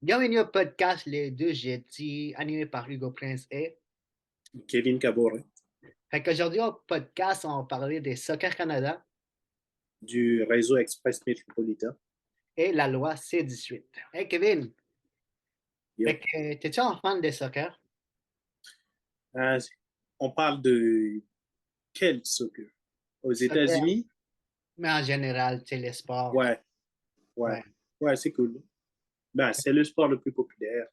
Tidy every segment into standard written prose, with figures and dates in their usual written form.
Bienvenue au podcast Les Deux Jetis, animé par Hugo Prince et. Kevin Cabore Fait qu'aujourd'hui, au podcast, on va parler des Soccer Canada du réseau Express Métropolitain. et la loi C-18. Hey Kevin, fait Yo. que t'es-tu un fan de soccer? Ah, on parle de quel soccer? Aux Soccer, États-Unis? mais en général, c'est les sports. Ouais, ouais, Ouais. ouais, c'est cool. Ben, c'est le sport le plus populaire.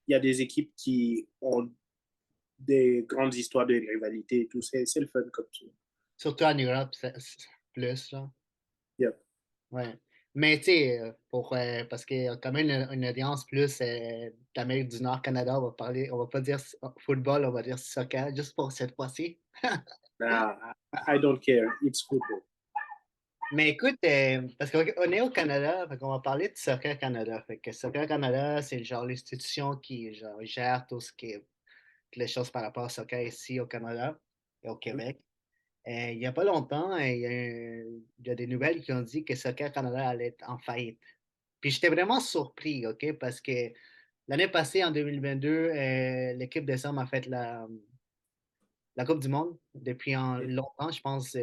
Il y a des équipes qui ont des grandes histoires de rivalité et tout. C'est le fun comme ça. Surtout en Europe, c'est plus, genre. Yep. Ouais. Mais tu sais, parce qu'il y a quand même une audience plus d'Amérique du Nord, Canada, on va pas dire football, on va dire soccer, juste pour cette fois-ci. Nah, I don't care. It's football. Mais écoute, parce qu'on est au Canada, fait qu'on va parler de Soccer Canada. Fait que Soccer Canada, c'est genre l'institution qui genre, gère tout ce qui est toutes les choses par rapport au soccer ici au Canada et au Québec. Il n'y a pas longtemps, il y a des nouvelles qui ont dit que Soccer Canada allait être en faillite. Puis j'étais vraiment surpris, OK, parce que l'année passée, en 2022, l'équipe des hommes a fait la Coupe du Monde depuis longtemps, je pense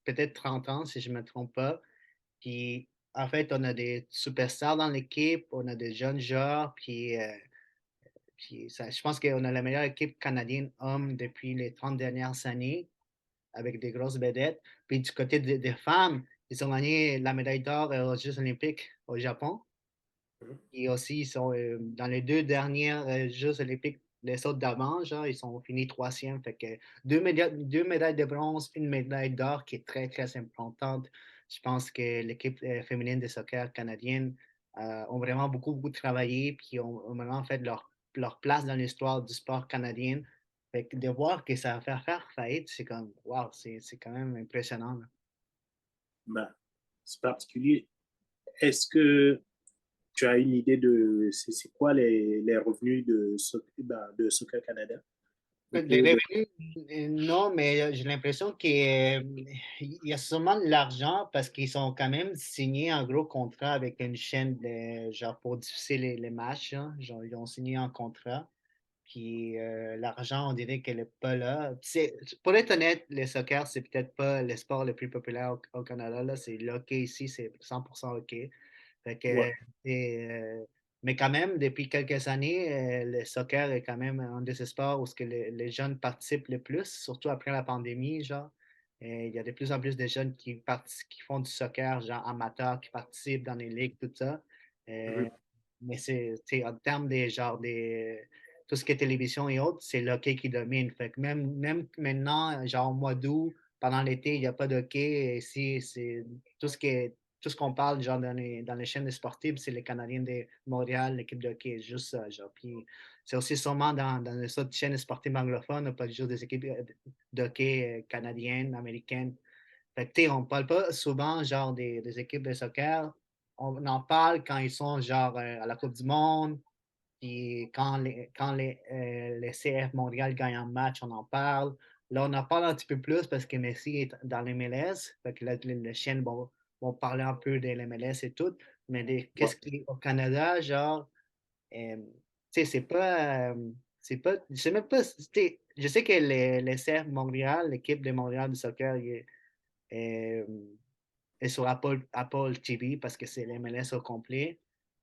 peut-être 30 ans, si je ne me trompe pas. Puis, en fait, on a des superstars dans l'équipe, on a des jeunes joueurs, puis je pense qu'on a la meilleure équipe canadienne homme depuis les 30 dernières années, avec des grosses vedettes. Puis, du côté des femmes, ils ont gagné la médaille d'or aux Jeux olympiques au Japon. Et aussi, ils sont dans les deux dernières Jeux olympiques, les autres d'avant, genre, ils sont finis troisième. Fait que deux médailles de bronze, une médaille d'or qui est très, très importante. Je pense que l'équipe féminine de soccer canadienne ont vraiment beaucoup, beaucoup travaillé, puis ont vraiment fait leur place dans l'histoire du sport canadien. Fait que de voir que ça va faire faillite, c'est comme, wow, c'est quand même impressionnant, là. Ben, c'est particulier. Est-ce que tu as une idée de c'est quoi les revenus de Soccer Canada au Les cours de. revenus, non, mais j'ai l'impression qu'il y a sûrement de l'argent parce qu'ils sont quand même signés un gros contrat avec une chaîne genre pour diffuser les matchs, hein. Genre, ils ont signé un contrat. Puis l'argent, on dirait qu'elle n'est pas là. Pour être honnête, le soccer, c'est peut-être pas le sport le plus populaire au Canada. Là. C'est le hockey ici, c'est 100% hockey. Fait que, Ouais. et, mais quand même, depuis quelques années, le soccer est quand même un de ces sports où ce que les jeunes participent le plus, surtout après la pandémie, genre. Et il y a de plus en plus de jeunes qui font du soccer, genre amateur, qui participent dans les ligues, tout ça. Euh, Mhm. mais c'est en termes des genre des tout ce qui est télévision et autres, c'est l'hockey qui domine. Fait que même maintenant, genre au mois d'août, pendant l'été, il n'y a pas de hockey. Et si c'est tout ce qui est tout ce qu'on parle genre dans les chaînes sportives, c'est les Canadiens de Montréal, l'équipe de hockey, juste ça. Genre. Puis c'est aussi sûrement dans les autres chaînes sportives anglophones, pas juste des équipes de hockey canadiennes, américaines. Fait que, tu sais, on parle pas souvent genre des équipes de soccer. On en parle quand ils sont genre à la Coupe du Monde, puis les CF Montréal gagnent un match, on en parle. Là, on en parle un petit peu plus parce que Messi est dans l'MLS. Fait que là, les chaînes vont parler un peu de l'MLS et tout. Mais Ouais. qu'est-ce qui est au Canada, genre, tu sais, je sais même pas, tu sais, je sais que les CF Montréal, l'équipe de Montréal de soccer, est, est sur Apple TV parce que c'est l'MLS au complet.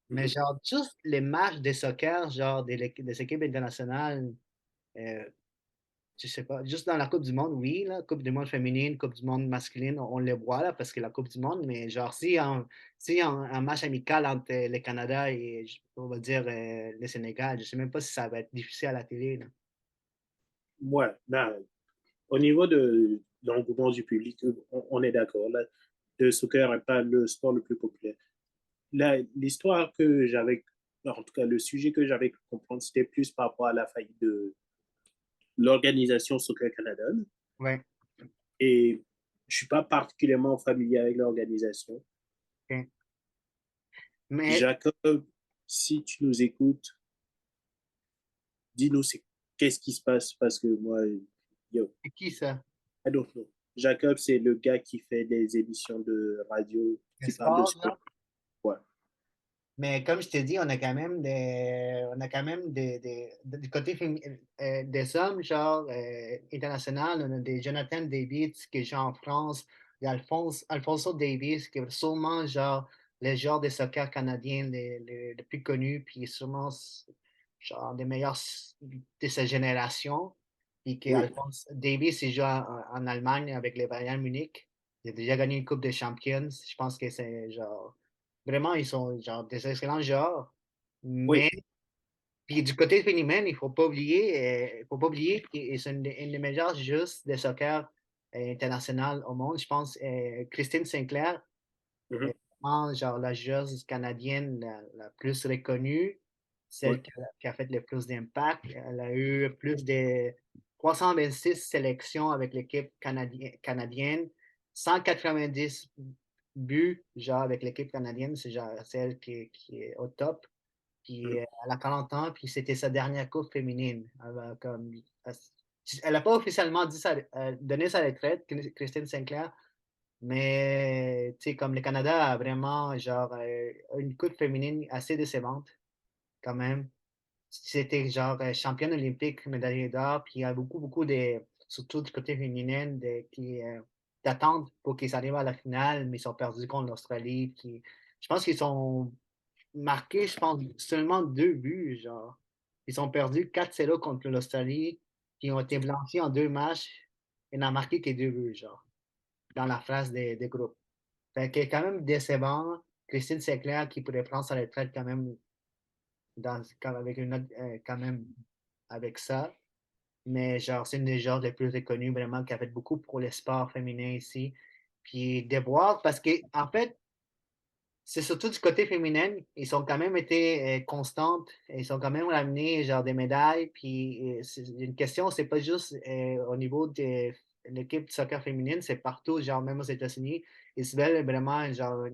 Mais Mhm. genre, juste les matchs de soccer, genre des équipes internationales, euh, je sais pas, juste dans la Coupe du Monde, oui, la Coupe du Monde féminine, Coupe du Monde masculine, on les voit là parce que la Coupe du Monde, mais genre, si un match amical entre le Canada et, on va dire, le Sénégal, je sais même pas si ça va être difficile à la télé, là. Ouais. Ben, au niveau de l'engouement du public, on est d'accord. Là, le soccer n'est pas le sport le plus populaire. Là, l'histoire que j'avais, en tout cas, le sujet que j'avais pu comprendre, c'était plus par rapport à la faillite de l'organisation Soccer Canada. Ouais. Et je suis pas particulièrement familier avec l'organisation. OK. Mais Jacob, si tu nous écoutes, dis-nous qu'est-ce qui se passe parce que moi, yo, c'est qui ça? I don't know. Jacob, c'est le gars qui fait des émissions de radio Le qui parlent de sport, sport. genre? Ouais. Mais comme je t'ai dit, du côté des hommes, genre international, on a des Jonathan David qui joue en France, il y a Alfonso Davies qui est sûrement genre les joueurs de soccer canadiens les plus connus, puis sûrement genre des meilleurs de sa génération. Puis que Oui, Alphonse Davies, il joue en Allemagne avec les Bayern Munich. Il a déjà gagné une Coupe des Champions. Je pense que c'est genre vraiment, ils sont genre des excellents joueurs. oui. Mais puis du côté féminin, il faut pas oublier qu'ils sont une des meilleures joueuses de soccer international au monde. Je pense Christine Sinclair Mhm, est vraiment genre la joueuse canadienne la plus reconnue, oui, celle qui a fait le plus d'impact. Elle a eu plus de 326 sélections avec l'équipe canadienne, 190 buts genre avec l'équipe canadienne, c'est genre celle qui est au top. Puis mhm, elle a 40 ans, puis c'était sa dernière coupe féminine. Elle n'a pas officiellement donné sa retraite, Christine Sinclair, mais tu sais, comme le Canada a vraiment genre une coupe féminine assez décevante quand même. C'était genre championne olympique, médaillée d'or, puis il y a beaucoup de, surtout du côté féminin, d'attentes pour qu'ils arrivent à la finale, mais ils sont perdus contre l'Australie. Puis je pense qu'ils sont marqués, je pense, seulement 2 buts, genre. Ils ont perdu 4-0 contre l'Australie, puis ils ont été blanchis en 2 matchs, et n'ont marqué que 2 buts, genre, dans la phase des groupes. Fait que quand même décevant. Christine Sinclair qui pourrait prendre sa retraite quand même avec une note quand même avec ça. Mais genre, c'est une des genres les plus reconnus vraiment qui a fait beaucoup pour les sports féminins ici. Puis de voir, parce que en fait, c'est surtout du côté féminin, ils ont quand même été constantes, ils ont quand même ramené genre des médailles. Puis c'est une question, c'est pas juste au niveau de l'équipe de soccer féminine, c'est partout, genre même aux États-Unis, ils se veulent vraiment genre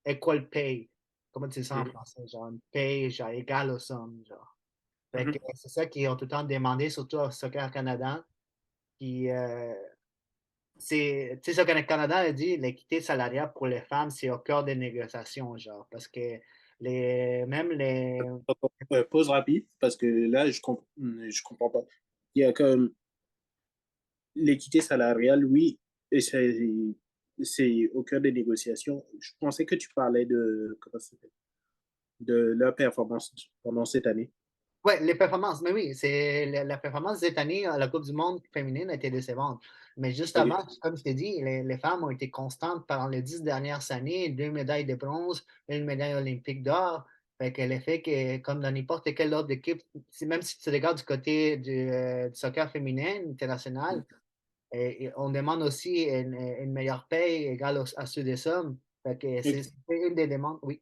equal pay. Comment tu dis ça en mhm. français? Genre une paye genre égale aux sommes, genre. Fait que Mhm. c'est ça qu'ils ont tout le temps demandé, surtout au Soccer Canada. Puis, tu sais, Soccer Canada a dit l'équité salariale pour les femmes, c'est au cœur des négociations, genre, parce que même les. Pause rapide, parce que là, je comprends pas. Il y a comme l'équité salariale, oui, et c'est au cœur des négociations. Je pensais que tu parlais de, comment ça s'appelle, de leur performance pendant cette année. Ouais, les performances, mais oui, c'est la performance cette année à la Coupe du Monde féminine a été décevante. Mais juste OK. avant, comme je t'ai dit, les femmes ont été constantes pendant les 10 dernières années, 2 médailles de bronze, une médaille olympique d'or. Fait que l'effet que, comme dans n'importe quelle autre équipe, même si tu regardes du côté du soccer féminin international, et on demande aussi une meilleure paye égale à ceux des hommes. Fait que OK. c'est une des demandes, oui.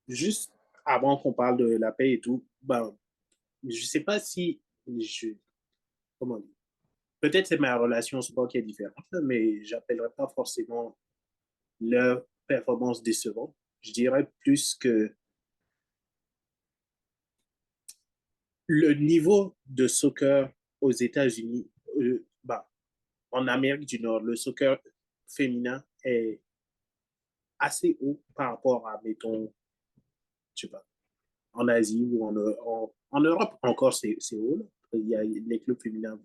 Juste avant qu'on parle de la paix et tout, ben, je sais pas si je, comment dire, peut-être c'est ma relation au sport qui est différente, mais j'appellerais pas forcément leur performance décevante. Je dirais plus que le niveau de soccer aux États-Unis, bah, en Amérique du Nord, le soccer féminin est assez haut par rapport à, mettons, je sais pas, en Asie ou en Europe encore, c'est haut. Là. Il y a les clubs féminins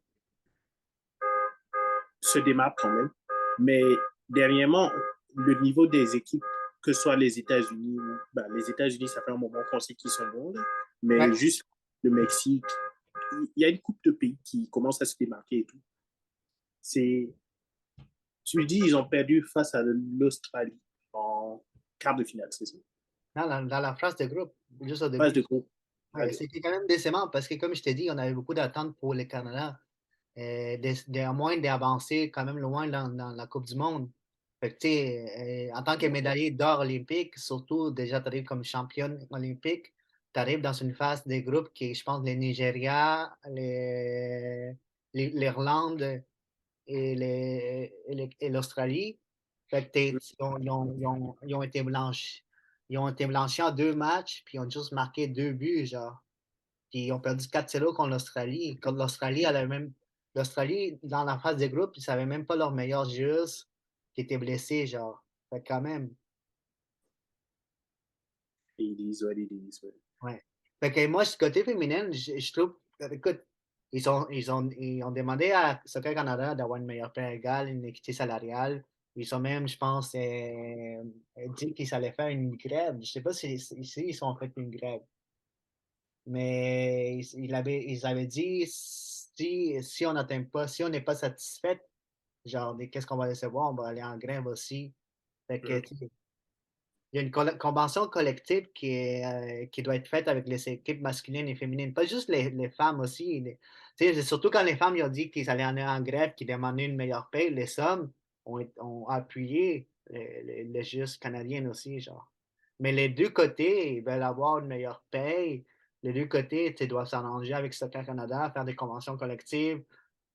se démarquent quand même. Mais dernièrement, le niveau des équipes, que ce soit les États-Unis, ben, les États-Unis, ça fait un moment qu'on sait qu'ils sont bons, là, mais Ouais. juste le Mexique, il y a une coupe de pays qui commence à se démarquer et tout. C'est, tu dis, ils ont perdu face à l'Australie en quart de finale, c'est ça. Dans la phase de groupe, juste au Phase début. de groupe. Ouais, Okay. c'était quand même décevant parce que, comme je t'ai dit, on avait beaucoup d'attentes pour le Canada. À moins d'avancer quand même loin dans la Coupe du Monde. Fait que, tu sais, en tant que médaillé d'or olympique, surtout déjà, tu arrives comme championne olympique, tu arrives dans une phase des groupes qui, je pense, le Nigeria, l'Irlande et l'Australie. Fait que ils ont été blanchis. Ils ont été blanchis en 2 matchs, puis ils ont juste marqué 2 buts, genre. Puis ils ont perdu 4-0 contre l'Australie. Contre l'Australie, l'Australie, dans la phase des groupes, ils ne savaient même pas leur meilleur joueur qui était blessé, genre. Fait que quand même. Ils disent, ouais, ils disent, ouais. Ouais. Fait que moi, du côté féminin, je trouve, écoute, ils ont demandé à Soccer Canada d'avoir une meilleure paie égale, une équité salariale. Ils ont même, je pense, dit qu'ils allaient faire une grève. Je sais pas si ils ont fait une grève, mais ils avaient dit si on n'atteint pas, si on n'est pas satisfait, genre, qu'est-ce qu'on va recevoir, on va aller en grève aussi. Fait que, Mm. tu sais, il y a une convention collective qui doit être faite avec les équipes masculines et féminines, pas juste les femmes aussi. Tu sais, c'est surtout quand les femmes ils ont dit qu'ils allaient aller en grève, qu'ils demandaient une meilleure paie, les hommes ont appuyé les juges canadiens aussi, genre. Mais les deux côtés, ils veulent avoir une meilleure paie. Les deux côtés, tu sais, doivent s'arranger avec Soccer Canada, faire des conventions collectives,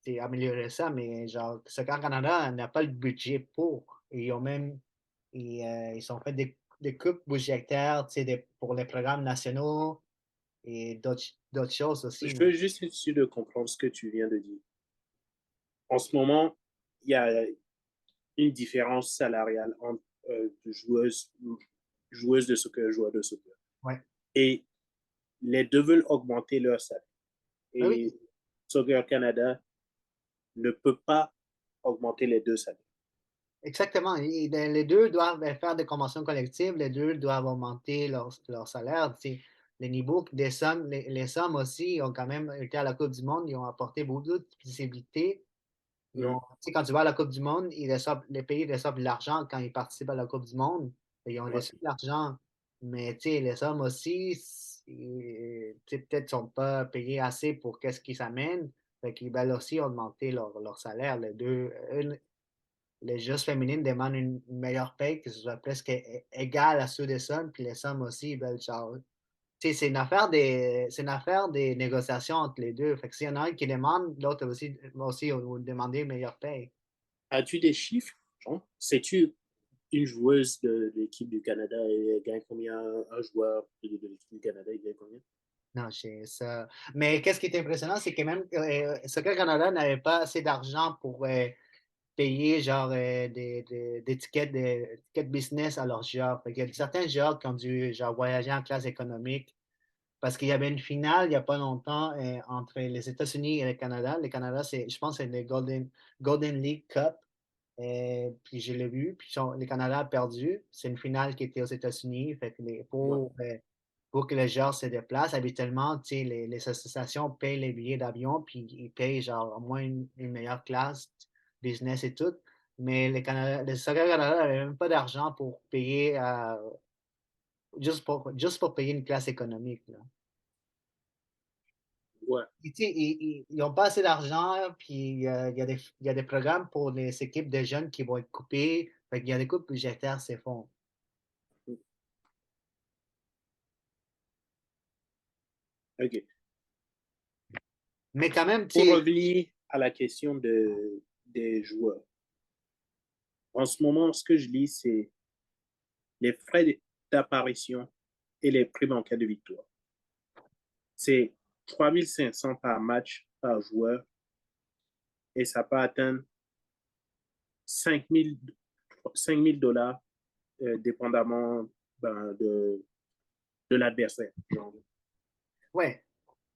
tu sais, améliorer ça, mais genre, Soccer Canada n'a pas le budget pour. Ils ont même ils ont fait des coupes budgétaires, tu sais, pour les programmes nationaux et d'autres choses aussi. Je Mais veux juste être sûr de comprendre ce que tu viens de dire. En ce moment, il y a une différence salariale entre joueuses de soccer, joueurs de soccer. ouais. Et les deux veulent augmenter leur salaire. Ah oui, Et Soccer Canada ne peut pas augmenter les deux salaires. exactement. Les deux doivent faire des conventions collectives, les deux doivent augmenter leur salaire. Tu sais. Les niveaux des sommes, les sommes aussi ont quand même été à la Coupe du Monde, ils ont apporté beaucoup de visibilité. Mm. Tu sais, quand tu vas à la Coupe du Monde, les pays reçoivent de l'argent quand ils participent à la Coupe du Monde. Et ils ont Ouais. reçu de l'argent. Mais tu sais, les hommes aussi, tu sais, peut-être ne sont pas payés assez pour qu'est-ce qu'ils s'amènent. Fait qu'ils veulent aussi augmenter leur salaire. Les deux, les joueuses féminines demandent une meilleure paye, que ce soit presque égal à ceux des hommes. Puis les hommes aussi, ils veulent genre. Tu sais, c'est une affaire des négociations entre les deux. Fait que s'il y en a un qui demande, l'autre va aussi demander une meilleure paye. As-tu des chiffres, Jean? Sais-tu une joueuse de l'équipe du Canada et elle gagne combien? Un joueur de l'équipe du Canada, il gagne combien? Non, c'est ça. Mais qu'est-ce qui est impressionnant, c'est que même Soccer Canada n'avait pas assez d'argent pour payer genre des tickets business à leurs joueurs. Fait qu'il y a certains joueurs qui ont dû genre voyager en classe économique parce qu'il y avait une finale il n'y a pas longtemps entre les États-Unis et le Canada. Le Canada, je pense, c'est le Golden League Cup. Puis je l'ai vu, puis le Canada a perdu. C'est une finale qui était aux États-Unis. Fait que Ouais. pour que les joueurs se déplacent, habituellement, tu sais, les associations payent les billets d'avion, puis ils payent genre au moins une meilleure classe, business et tout. Mais le Soccer Canada n'avait même pas d'argent pour payer, juste pour payer une classe économique, là. Ouais. Puis, tu sais, ils n'ont pas assez d'argent, puis il y a des programmes pour les équipes de jeunes qui vont être coupées. Fait qu'il y a des coupes budgétaires, c'est fond. OK. Mais quand même, tu Pour sais, revenir à la question des joueurs, en ce moment, ce que je lis, c'est les frais d'apparition et les primes en cas de victoire. C'est 3500 par match par joueur et ça peut atteindre 5000 $, dépendamment ben, de l'adversaire. ouais.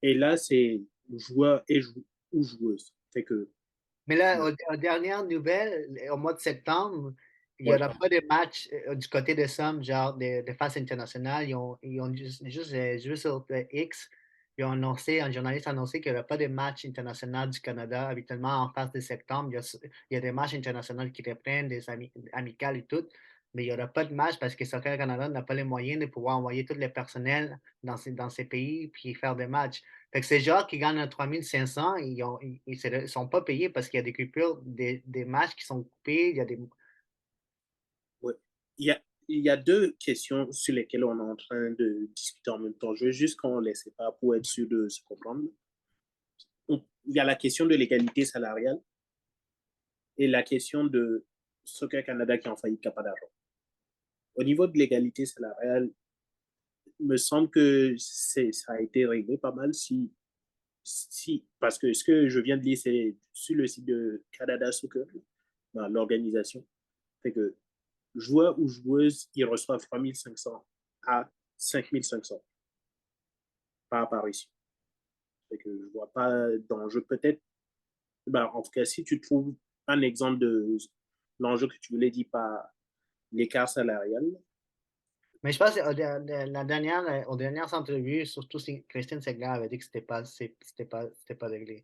Et là, c'est joueur ou joueuse. Fait que, Mais là, ouais, aux dernières nouvelles, au mois de septembre, il n'y ouais, aura pas de match du côté de Somme, genre de phase internationale. Ils ont juste joué sur X. Ils ont annoncé, un journaliste a annoncé qu'il n'y aura pas de match international du Canada. Habituellement, en phase de septembre, il y a des matchs internationaux qui reprennent, des amicales et tout. Mais il n'y aura pas de match parce que Soccer Canada n'a pas les moyens de pouvoir envoyer tous les personnels dans ces pays puis faire des matchs. Fait que ces joueurs qui gagnent 3500, ils sont pas payés parce qu'il y a des coupures, des matchs qui sont coupés. Il y a des. ouais. Il y a deux questions sur lesquelles on est en train de discuter en même temps. Je veux juste qu'on ne les sépare pour être sûr de se comprendre. Il y a la question de l'égalité salariale et la question de Soccer Canada qui a en faillite, qui n'a pas d'argent. Au niveau de l'égalité salariale, il me semble que ça a été réglé pas mal parce que ce que je viens de lire, c'est sur le site de Canada Soccer, ben, l'organisation. Fait que joueurs ou joueuses, ils reçoivent 3500 à 5500 par apparition. Fait que je vois pas d'enjeu. Peut-être, ben, en tout cas, si tu trouves un exemple de l'enjeu que tu voulais dire par l'écart salarial, Mais je pense la dernière, aux dernières entrevues, surtout si Christine Segler avait dit que c'était pas réglé.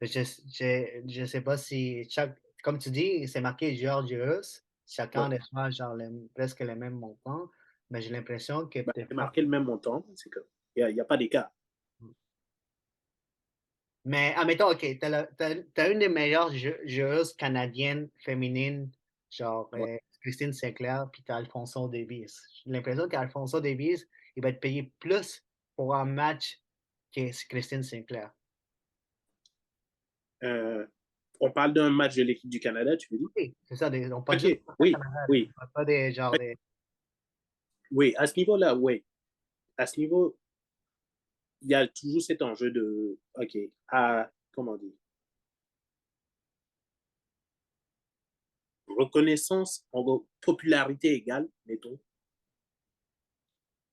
Je sais pas si comme tu dis, c'est marqué Georgios, chacun ouais, reçoit genre presque les mêmes montants, mais j'ai l'impression que ben, des c'est fois. marqué le même montant, c'est que il y a pas d'écart. Mais admettons, OK, t'as une des meilleures joueuses canadiennes féminines, genre Ouais. Christine Sinclair, puis t'as Alfonso Davies. J'ai l'impression qu'Alfonso Davies, il va être payé plus pour un match que Christine Sinclair. Euh, on parle d'un match de l'équipe du Canada, tu veux dire? Oui, c'est ça, on parle juste OK, du oui, Canada, là. oui, On parle pas des genre des. oui, à ce niveau-là, oui. À ce niveau, il y a toujours cet enjeu de, OK, à, comment dire, reconnaissance, en popularité égale, mettons,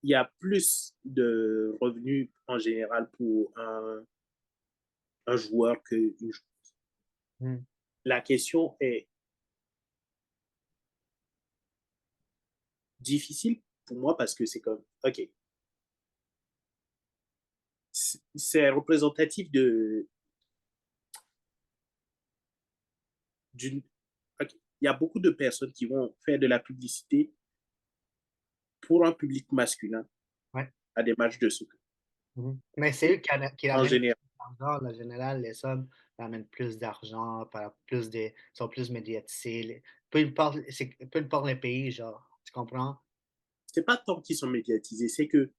il y a plus de revenus en général pour un joueur qu'une joueuse. Hmm. La question est difficile pour moi parce que c'est comme, OK, c'est représentatif d'une. OK, il y a beaucoup de personnes qui vont faire de la publicité pour un public masculin Ouais. à des matchs de soccer. Mhm. Mais c'est eux qui En ramènent général, d'argent. En général, les sommes ramènent plus d'argent, sont plus médiatisés. Peu importe le pays, genre, tu comprends? c'est pas tant qu'ils sont médiatisés, c'est que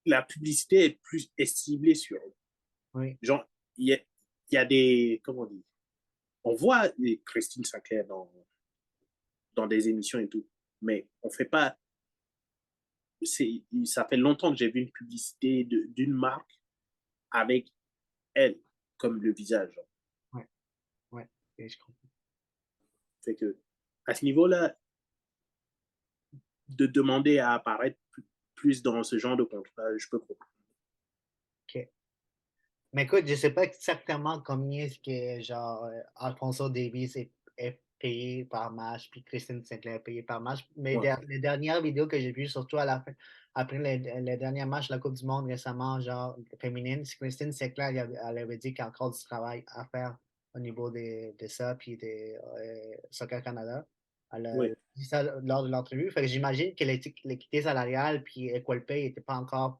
la publicité est plus est ciblée sur eux. Oui. Genre, il y a des, comment dire, on voit les Christine Sinclair dans des émissions et tout, mais on fait pas, ça fait longtemps que j'ai vu une publicité d'une marque avec elle comme le visage. Ouais, ouais, et je comprends. Fait que, à ce niveau-là, de demander à apparaître plus dans ce genre de contrat, je peux comprendre. OK. Mais écoute, je sais pas exactement combien est-ce que, genre, Alfonso Davies est payé par match, puis Christine Sinclair est payée par match. Mais Ouais, les dernières vidéos que j'ai vues, surtout à la fin, après les derniers matchs de la Coupe du Monde récemment, genre, féminine, Christine Sinclair, elle avait dit qu'il y a encore du travail à faire au niveau de ça, puis des Soccer Canada. Elle a oui, dit ça lors de l'entrevue. Fait que j'imagine que l'équité salariale puis Equal Pay n'était pas encore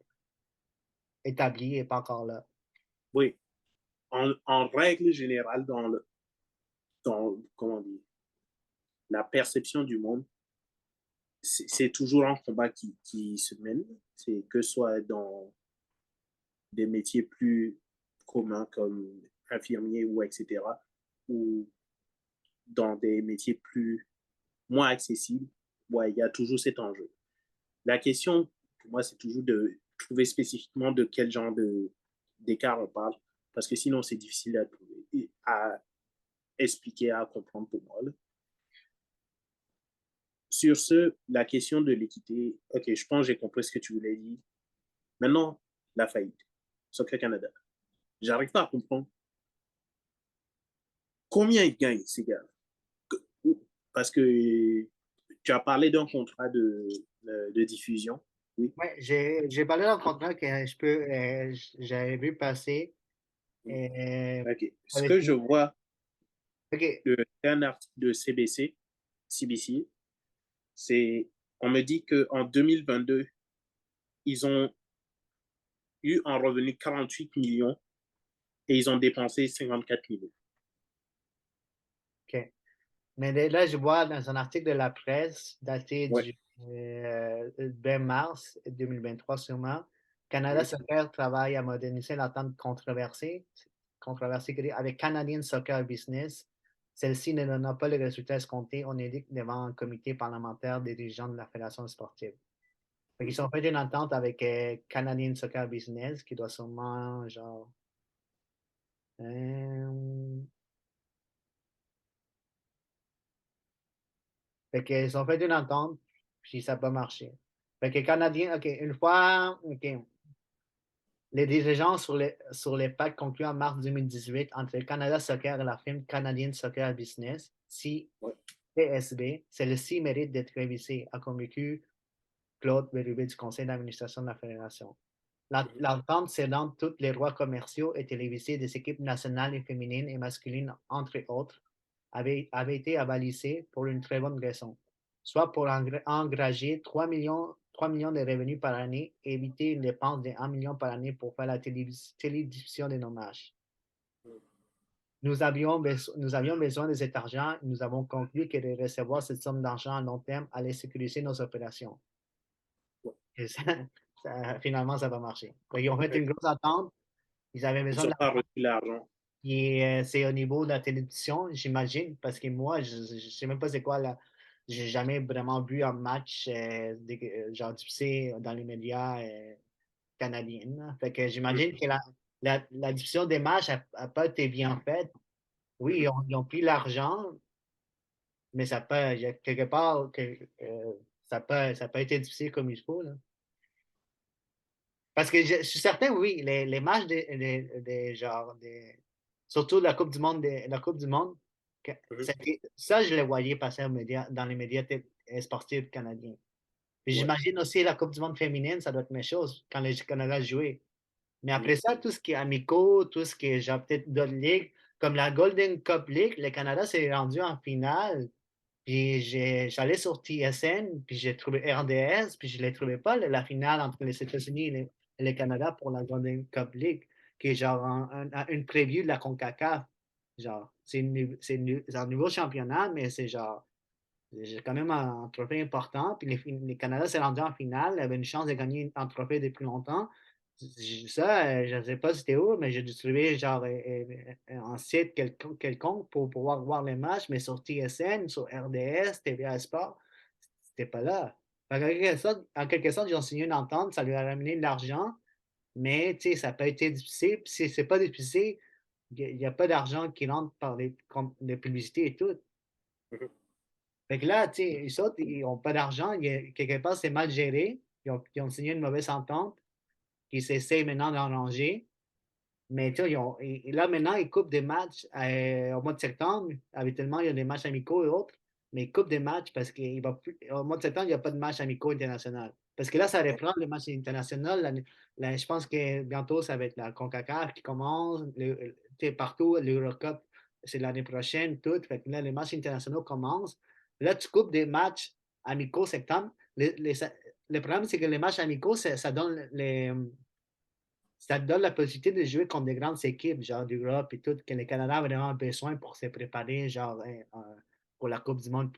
établie et pas encore là. oui. En règle générale, comment dire, la perception du monde, c'est toujours un combat qui se mène. C'est que ce soit dans des métiers plus communs comme infirmier ou etc. ou dans des métiers plus moins accessibles, ouais, il y a toujours cet enjeu. La question, pour moi, c'est toujours de trouver spécifiquement de quel genre d'écart on parle, parce que sinon, c'est difficile à trouver, à expliquer, à comprendre pour moi. Là. Sur ce, la question de l'équité, ok, je pense que j'ai compris ce que tu voulais dire. Maintenant, la faillite. Soccer Canada. J'arrive pas à comprendre combien ils gagnent, ces gars. Parce que tu as parlé d'un contrat de diffusion. Oui. Ouais, j'ai parlé d'un contrat que j'avais vu passer. Euh, OK. Ce avec- que je vois OK, d'un article de CBC, c'est, on me dit qu'en 2022, ils ont eu un revenu 48 millions et ils ont dépensé 54 millions. OK. Mais là, je vois dans un article de la presse daté Ouais. du 20 mars 2023 sûrement, Canada Oui. Soccer travaille à moderniser l'entente controversée avec Canadian Soccer Business. Celle-ci ne donnera pas le résultat escompté, on indique devant un comité parlementaire des dirigeants de la Fédération sportive. Ils ont fait une entente avec Canadian Soccer Business qui doit sûrement, genre, euh, fait qu'ils ont fait une entente, puis ça n'a pas marché. Fait que Canadien, OK, une fois, OK, les dirigeants sur les pactes conclus en mars 2018 entre le Canada Soccer et la firme Canadian Soccer Business, Ouais. CSB, celle-ci mérite d'être révisée, a convaincu Claude Bérubé du conseil d'administration de la Fédération. Mhm. L'entente cédant tous les droits commerciaux et télévisés des équipes nationales et féminines et masculines, entre autres, avait été avalisée pour une très bonne raison, soit pour engager 3 millions de revenus par année et éviter une dépense de 1 million par année pour faire la télédiffusion de nos matchs. Nous avions besoin de cet argent et nous avons conclu que de recevoir cette somme d'argent à long terme allait sécuriser nos opérations. Ouais. Et finalement, ça va marcher. Ils ont fait Ouais. une grosse attente. Ils avaient Ils besoin n'ont de pas l'argent. reçu l'argent. Et c'est au niveau de la télévision, j'imagine, parce que moi, je ne sais même pas c'est quoi là. J'ai jamais vraiment vu un match genre diffusé dans les médias canadiens, là. Fait que Mhm. j'imagine que la diffusion des matchs n'a pas été bien faite. Oui, Mhm. ils ont pris l'argent, mais ça peut, il y a quelque part que ça peut être difficile comme il faut, là. Parce que je suis certain, oui, les matchs surtout la Coupe du Monde, la Coupe du Monde, Mhm. ça, je le voyais passer dans les médias sportifs canadiens. Puis Ouais. j'imagine aussi la Coupe du Monde féminine, ça doit être la même chose quand le Canada jouait. Mais Mhm. après ça, tout ce qui est amicaux, tout ce qui est genre peut-être d'autres ligues, comme la Golden Cup League, le Canada s'est rendu en finale. Puis j'allais sur TSN, puis j'ai trouvé RDS, puis je ne l'ai trouvé pas, la finale entre les États-Unis et le Canada pour la Golden Cup League, qui est genre une preview de la CONCACAF. Genre, c'est un nouveau championnat, mais c'est genre, j'ai quand même un trophée important. Puis les Canada s'est rendu en finale, avait une chance de gagner un trophée depuis longtemps. Ça, je ne sais pas c'était où, mais j'ai dû trouver genre un site quelconque pour pouvoir voir les matchs, mais sur TSN, sur RDS, TVA Sport, c'était pas là. En quelque sorte, ils ont signé une entente, ça lui a ramené de l'argent, mais tu sais, ça n'a pas été difficile. Puis si c'est pas difficile, il n'y a pas d'argent qui rentre par les publicités et tout. Mhm. Fait que là, tu sais, les autres, ils n'ont pas d'argent. Quelque part, c'est mal géré. Ils ont signé une mauvaise entente qui s'essaie maintenant d'arranger. Mais tu sais, là, maintenant, ils coupent des matchs au mois de septembre. Habituellement, il y a des matchs amicaux et autres. Mais ils coupent des matchs parce qu'au mois de septembre, il n'y a pas de match amicaux international. Parce que là, ça reprend les matchs internationaux. Je pense que bientôt, ça va être la CONCACAF qui commence. Tu sais, partout, l'Eurocup, c'est l'année prochaine, tout. Fait que là, les matchs internationaux commencent. Là, tu coupes des matchs amicaux septembre. Le problème, c'est que les matchs amicaux, ça te donne la possibilité de jouer contre des grandes équipes, genre d'Europe et tout, que le Canada a vraiment besoin pour se préparer, genre, pour la Coupe du Monde.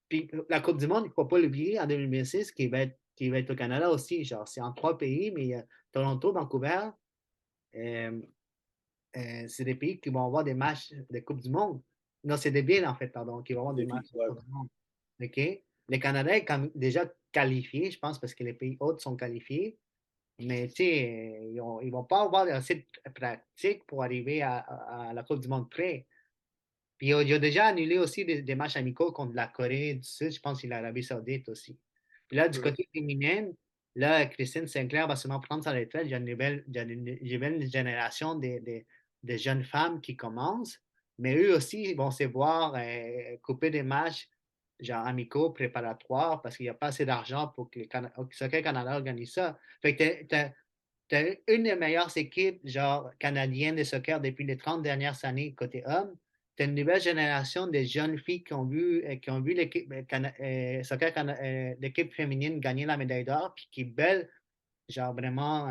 Puis la Coupe du Monde, il ne faut pas l'oublier, en 2026, qui va être au Canada aussi. Genre, c'est en 3 pays, mais il y a Toronto, Vancouver, euh, c'est des pays qui vont avoir des matchs de Coupe du Monde. Non, c'est des villes, en fait, pardon, qui vont avoir des Depuis, matchs de ouais. Coupe du Monde. OK? Le Canada est déjà qualifié, je pense, parce que les pays autres sont qualifiés. Mais tu sais, ils ne vont pas avoir assez de pratique pour arriver à la Coupe du Monde près. Puis il a déjà annulé aussi des matchs amicaux contre la Corée du Sud, je pense, et l'Arabie Saoudite aussi. Puis là, du Mhm. côté féminin, là, Christine Sinclair va sûrement prendre sa retraite. Il y a une nouvelle génération de jeunes femmes qui commencent, mais eux aussi vont se voir couper des matchs genre amicaux préparatoires parce qu'il n'y a pas assez d'argent pour que le Soccer Canada organise ça. Fait que t'as une des meilleures équipes genre canadiennes de soccer depuis les 30 dernières années côté hommes. Tu as une nouvelle génération de jeunes filles qui ont vu l'équipe l'équipe féminine gagner la médaille d'or, puis qui veulent genre vraiment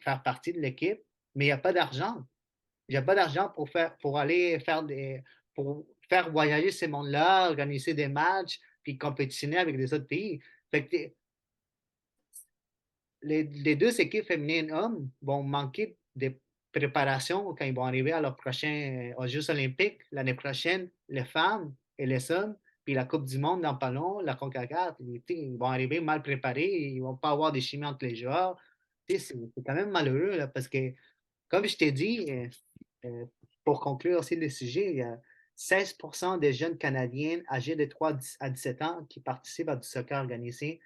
faire partie de l'équipe, mais il n'y a pas d'argent. Il n'y a pas d'argent pour aller pour faire voyager ces mondes-là, organiser des matchs, puis compétitionner avec des autres pays. Fait que les deux équipes féminines hommes vont manquer de préparation quand ils vont arriver à leur prochain, aux Jeux olympiques l'année prochaine, les femmes et les hommes, puis la Coupe du monde dans pas long, la CONCACAF, ils vont arriver mal préparés, ils vont pas avoir des chimies entre les joueurs. C'est quand même malheureux là, parce que, comme je t'ai dit, euh, pour conclure aussi le sujet, il y a 16% des jeunes Canadiens âgés de 3 à 17 ans qui participent à du soccer organisé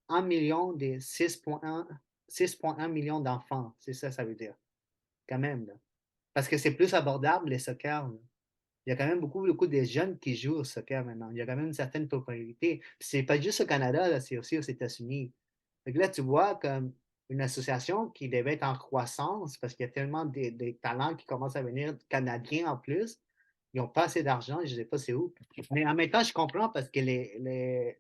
1 million des 6,1 millions d'enfants. C'est ça, ça veut dire. Quand même, là. Parce que c'est plus abordable, les soccer, là. Il y a quand même beaucoup, beaucoup de jeunes qui jouent au soccer maintenant. Il y a quand même une certaine popularité. Puis c'est pas juste au Canada, là, c'est aussi aux États-Unis. Donc là, tu vois comme une association qui devait être en croissance parce qu'il y a tellement de talents qui commencent à venir canadiens en plus. Ils n'ont pas assez d'argent, je ne sais pas c'est où. Mais en même temps, je comprends parce que les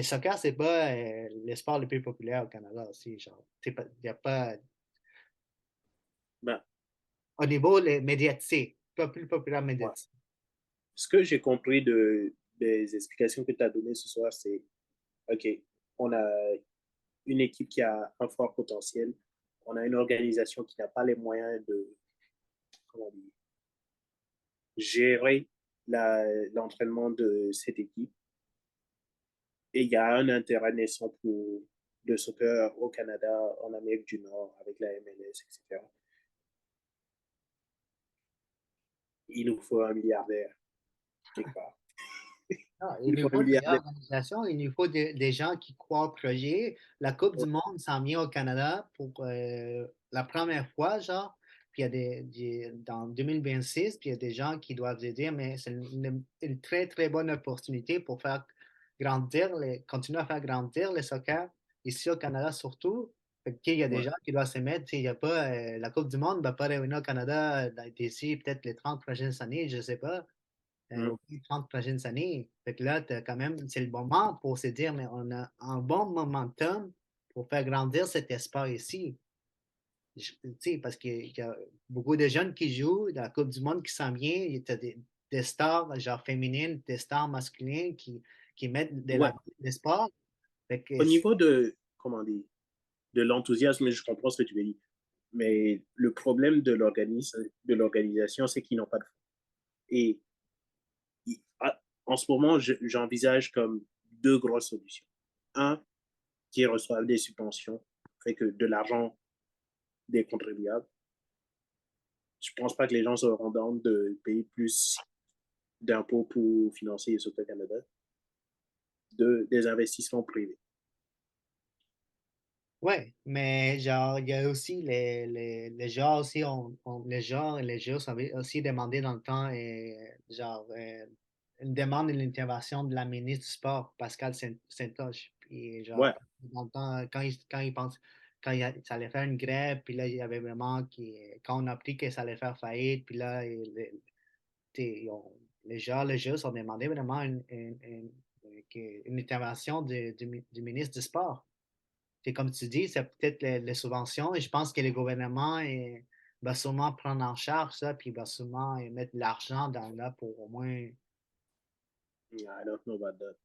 soccer, c'est pas le sport le plus populaire au Canada aussi. Genre, il y a pas, Ben, au niveau médiatique, pas plus populaire ouais. médiatique. Ce que j'ai compris des explications que tu as données ce soir, c'est, OK, on a une équipe qui a un fort potentiel, on a une organisation qui n'a pas les moyens de, comment dire, gérer l'entraînement de cette équipe. Et il y a un intérêt naissant pour le soccer au Canada, en Amérique du Nord, avec la MLS, etc. Il nous faut un milliardaire, quelque part. Ah, il Il nous faut un faut une meilleure milliardaire. organisation, il nous faut des gens qui croient au projet. La Coupe du Ouais. Monde s'en vient au Canada pour la première fois, genre. Puis il y a dans 2026, puis il y a des gens qui doivent se dire, mais c'est une très, très bonne opportunité pour faire continuer à faire grandir le soccer, ici au Canada surtout. Fait que, il y a des Ouais. gens qui doivent se mettre, il y a pas, la Coupe du Monde ne va pas revenir au Canada d'ici peut-être les 30 prochaines années, je ne sais pas Mm. aux 30 prochaines années. Fait que là, quand même, c'est le bon moment pour se dire, mais on a un bon momentum pour faire grandir cet espace ici. Parce qu'il y a beaucoup de jeunes qui jouent dans la Coupe du Monde qui s'en vient. Il y a des stars genre féminines, des stars masculines qui mettent de Ouais. la l'espoir. Fait que Au niveau de, comment dire, de l'enthousiasme, je comprends ce que tu veux dire. Mais le problème de l'organisation, c'est qu'ils n'ont pas de fonds. Et en ce moment, j'envisage comme deux grosses solutions. Un, qui reçoivent des subventions, fait que de l'argent des contribuables. Je ne pense pas que les gens seront dans de payer plus d'impôts pour financer les Auto Canada. Des investissements privés. ouais, mais genre, il y a aussi les genres aussi, les genres et les jeux sont aussi demandés dans le temps genre une demande de l'intervention de la ministre du Sport, Pascal Saint-Onge. Puis genre, Ouais. dans le temps, quand il pense, ça allait faire une grève, puis là, il y avait vraiment quand on a appris que ça allait faire faillite, puis là, les jeux sont demandés vraiment une intervention du ministre du Sport. C'est comme tu dis, c'est peut-être les subventions et je pense que le gouvernement va sûrement prendre en charge ça, puis va sûrement mettre de l'argent dans là pour au moins. Yeah, I don't know about that.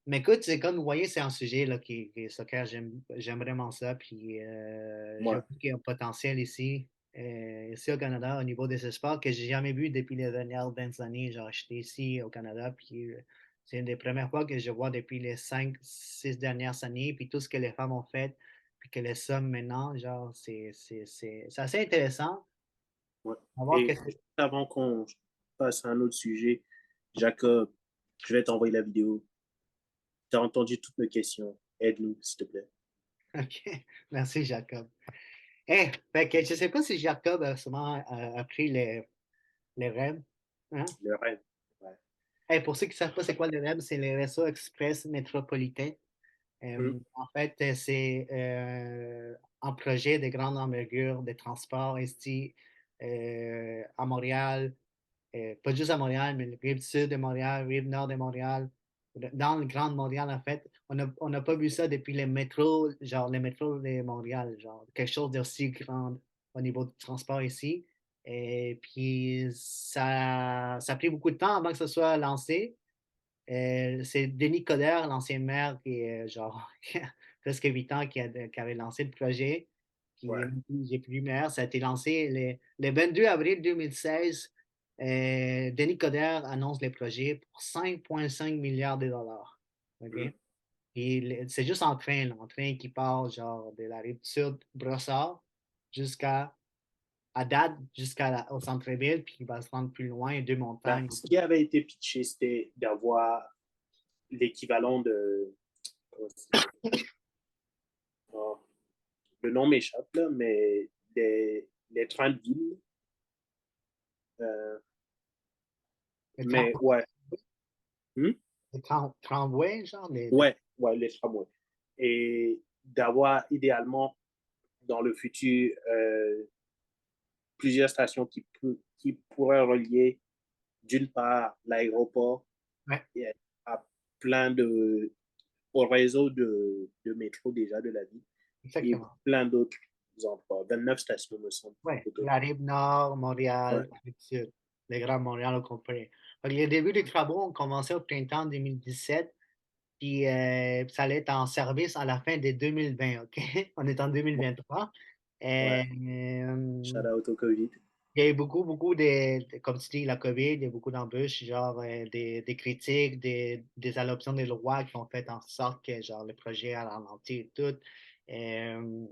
Mais écoute, c'est comme vous voyez, c'est un sujet là, qui est soccer, j'aime vraiment ça, puis je Ouais. vois qu'il y a un potentiel ici, ici au Canada, au niveau des sports que j'ai jamais vu depuis les dernières 20 années. J'ai acheté ici au Canada, puis c'est une des premières fois que je vois depuis les 5, 6 dernières années, puis tout ce que les femmes ont fait, puis que les sommes maintenant, genre, c'est assez intéressant. Ouais. On va voir que Et juste avant qu'on passe à un autre sujet, Jacob, je vais t'envoyer la vidéo. Tu as entendu toutes mes questions. Aide-nous, s'il te plaît. OK. Merci, Jacob. Eh, fait que je sais pas si Jacob a sûrement appris les rêves. Hein? Le rêve. Ouais. Hey, pour ceux qui ne savent pas c'est quoi le REM, c'est le réseau express métropolitain. Mm. En fait, c'est un projet de grande envergure de transport ici à Montréal, pas juste à Montréal, mais le rive sud de Montréal, rive nord de Montréal, dans le Grand Montréal, en fait. On n'a pas vu ça depuis les métros, genre les métros de Montréal, genre quelque chose d'aussi grand au niveau du transport ici. Et puis, ça a pris beaucoup de temps avant que ça soit lancé. C'est Denis Coderre, l'ancien maire, qui est genre presque 8 ans, qui avait lancé le projet, qui Ouais. j'ai plus maire. Ça a été lancé le 22 avril 2016. Denis Coderre annonce le projet pour 5,5 milliards de dollars. Mm. OK? Et c'est juste en train, là, en train qui part genre de la rive sud, Brossard, jusqu'à à date, au centre-ville, puis il va se rendre plus loin, deux Ben, montagnes. ce qui avait été pitché, c'était d'avoir l'équivalent aussi. Oh, le nom m'échappe, là, mais les trains de ville. euh, Les mais ouais. Hmm? tramways, genre, Ouais, ouais, les tramways. Et d'avoir idéalement dans le futur plusieurs stations qui pourraient relier d'une part l'aéroport ouais, et à plein de, au réseau de métro déjà de la ville et exactement. plein d'autres endroits. 29 stations me semble. Ouais, Au total. la rive nord, Ouais, Montréal, la rive sud, les grands Montréal au complet. Fait que les débuts des travaux ont commencé au printemps 2017, puis ça allait être en service à la fin de 2020, OK? On est en 2023. ouais. Euh, Shout out au COVID. il y a eu beaucoup comme tu dis, la COVID, il y a eu beaucoup d'embûches, genre des critiques, des adoptions des lois qui ont fait en sorte que genre le projet a ralenti et tout. Euh,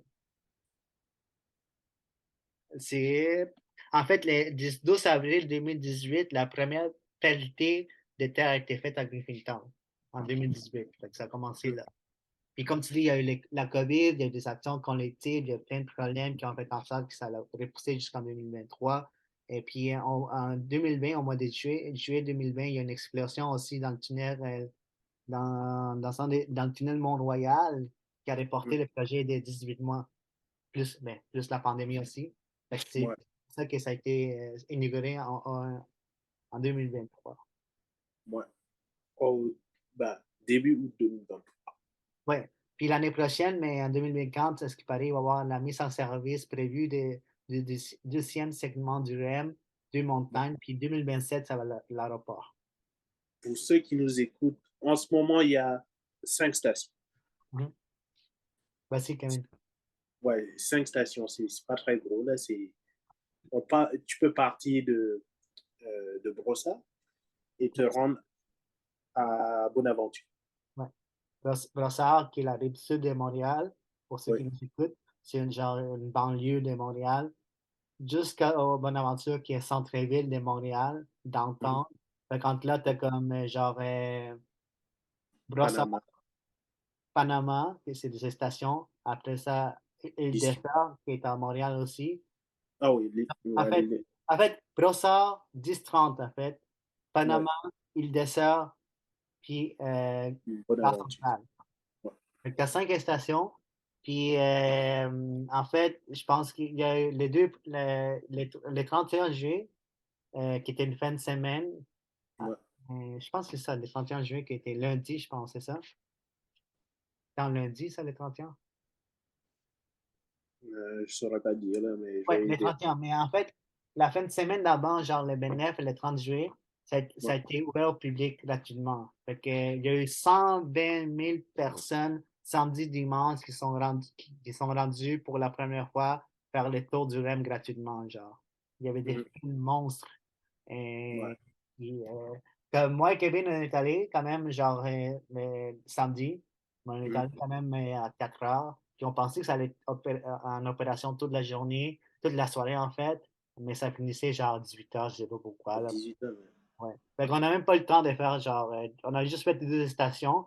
C'est en fait le 12 avril 2018, la première qualité de terre a été faite à Griffintown en 2018. Fait que ça a commencé Mm. là. Puis comme tu dis, il y a eu la COVID, il y a eu des actions collectives, il y a plein de problèmes qui ont fait en sorte que ça l'a repoussé jusqu'en 2023. Et puis en 2020, au mois de juillet 2020, il y a une explosion aussi dans le tunnel, dans le tunnel Mont-Royal qui a reporté Mm. le projet de 18 mois plus la pandémie aussi. Fait que c'est Ouais, pour ça que ça a été inauguré en 2023. ouais. Oh, bah, début août 2020. Ouais. Puis l'année prochaine, mais en 2024, c'est ce qui paraît, il va y avoir la mise en service prévue du deuxième segment du REM, deux montagnes, puis 2027, ça va l'aéroport. Pour ceux qui nous écoutent, en ce moment, il y a 5 stations. Mhm. Voici, Kevin. Ouais, 5 stations, c'est pas très gros. Là, tu peux partir de Brossard et te rendre à Bonaventure. Ouais. Brossard, qui est la rive sud de Montréal, pour ceux qui Oui. nous écoutent, c'est une banlieue de Montréal. Jusqu'au Bonaventure, qui est centre-ville de Montréal, Mhm. downtown. Fait quand là, t'as comme genre Brossard, Panama, Panama, qui c'est des stations. Après ça, District. Île-des-Sœurs, qui est à Montréal aussi. Ah oui, En ouais, fait, Brossard, 10-30, en fait. ouais, Panama, Île-des-Sœurs, puis Gare Bonaventure. Centrale. Ouais. Fait que t'as 5 stations. Puis, en fait, je pense qu'il y a eu les 31 juillet, qui était une fin de semaine. Ah, Ouais. je pense que c'est ça, le 31 juillet, qui était lundi, je pense, c'est ça? Dans lundi, ça, le 31? Je saurais pas dire, là, mais je Oui, vais le aider. 31. Mais en fait, la fin de semaine d'avant, genre le 29 et le 30 juillet, ça Ouais. a été ouvert au public gratuitement. Fait que, il y a eu 120 000 personnes samedi, dimanche qui sont rendues pour la première fois faire le tour du REM gratuitement, genre. Il y avait des Mhm. films monstres. Ouais. Puis, comme moi et Kevin, on est allés quand même, genre, le samedi, mais on est Mhm. allés quand même à 4 heures. Puis on pensait que ça allait être en opération toute la journée, toute la soirée en fait, mais ça finissait genre à 18 heures, je sais pas pourquoi. Là. 18 ans, ouais. Ouais. Fait qu'on n'a même pas eu le temps de faire genre, on a juste fait les 2 stations. Ouais.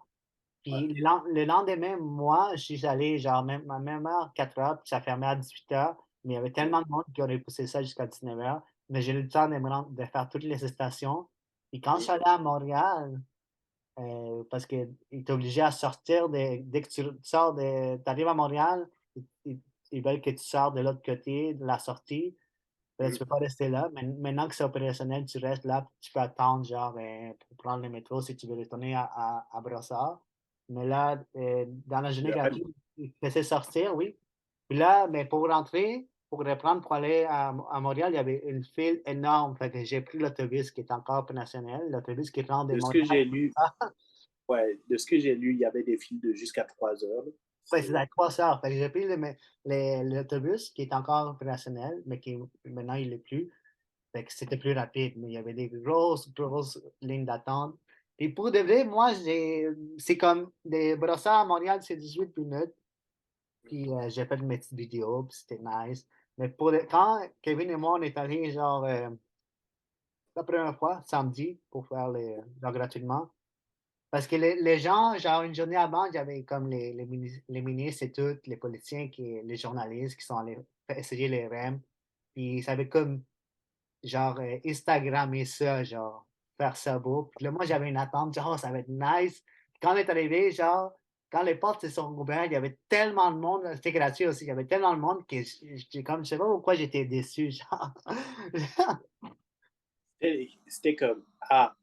Puis le lendemain, moi, je suis allé genre même heure, 4 heures, puis ça fermait à 18 heures. Mais il y avait Ouais. tellement de monde qui aurait poussé ça jusqu'à 19 heures. Mais j'ai eu le temps de faire toutes les stations. Puis quand je suis Mhm. allé à Montréal, parce qu'il est obligé à sortir dès que tu sors t'arrives à Montréal, ils veulent que tu sors de l'autre côté de la sortie. Tu ne Mhm. peux pas rester là. Mais maintenant que c'est opérationnel, tu restes là, puis tu peux attendre, genre, pour prendre le métro si tu veux retourner à Brossard. Mais là, dans la journée Le REM. gratuite, ils te laissaient sortir, oui. Puis là, mais pour rentrer, pour reprendre, pour aller à Montréal, il y avait une file énorme. Fait que j'ai pris l'autobus qui est encore opérationnel, l'autobus qui rentre de De ce que Montréal. j'ai lu, ouais, de ce que j'ai lu, il y avait des files de jusqu'à 3 heures. Là. Ouais, c'est à 3 heures. Fait que j'ai pris l'autobus qui est encore opérationnel, mais qui maintenant il n'est plus. Fait que c'était plus rapide, mais il y avait des grosses lignes d'attente. Et pour de vrai, moi, c'est comme des brossards à Montréal, c'est 18 minutes. Puis j'ai fait mes petites vidéos, puis c'était nice. Mais quand Kevin et moi, on est allés, genre, la première fois, samedi, pour faire genre gratuitement, Parce que les gens, genre une journée avant, il y avait comme les ministres et tout, les politiciens, les journalistes qui sont allés essayer les REM. Puis ça avait comme, genre, Instagrammer ça, genre, faire ça beau. Puis là, moi, j'avais une attente, genre, oh, ça va être nice. Puis quand on est arrivé, genre, quand les portes se sont ouvertes, il y avait tellement de monde, c'était gratuit aussi, il y avait tellement de monde que j'ai comme, je sais pas pourquoi j'étais déçu, genre. C'était comme, ah,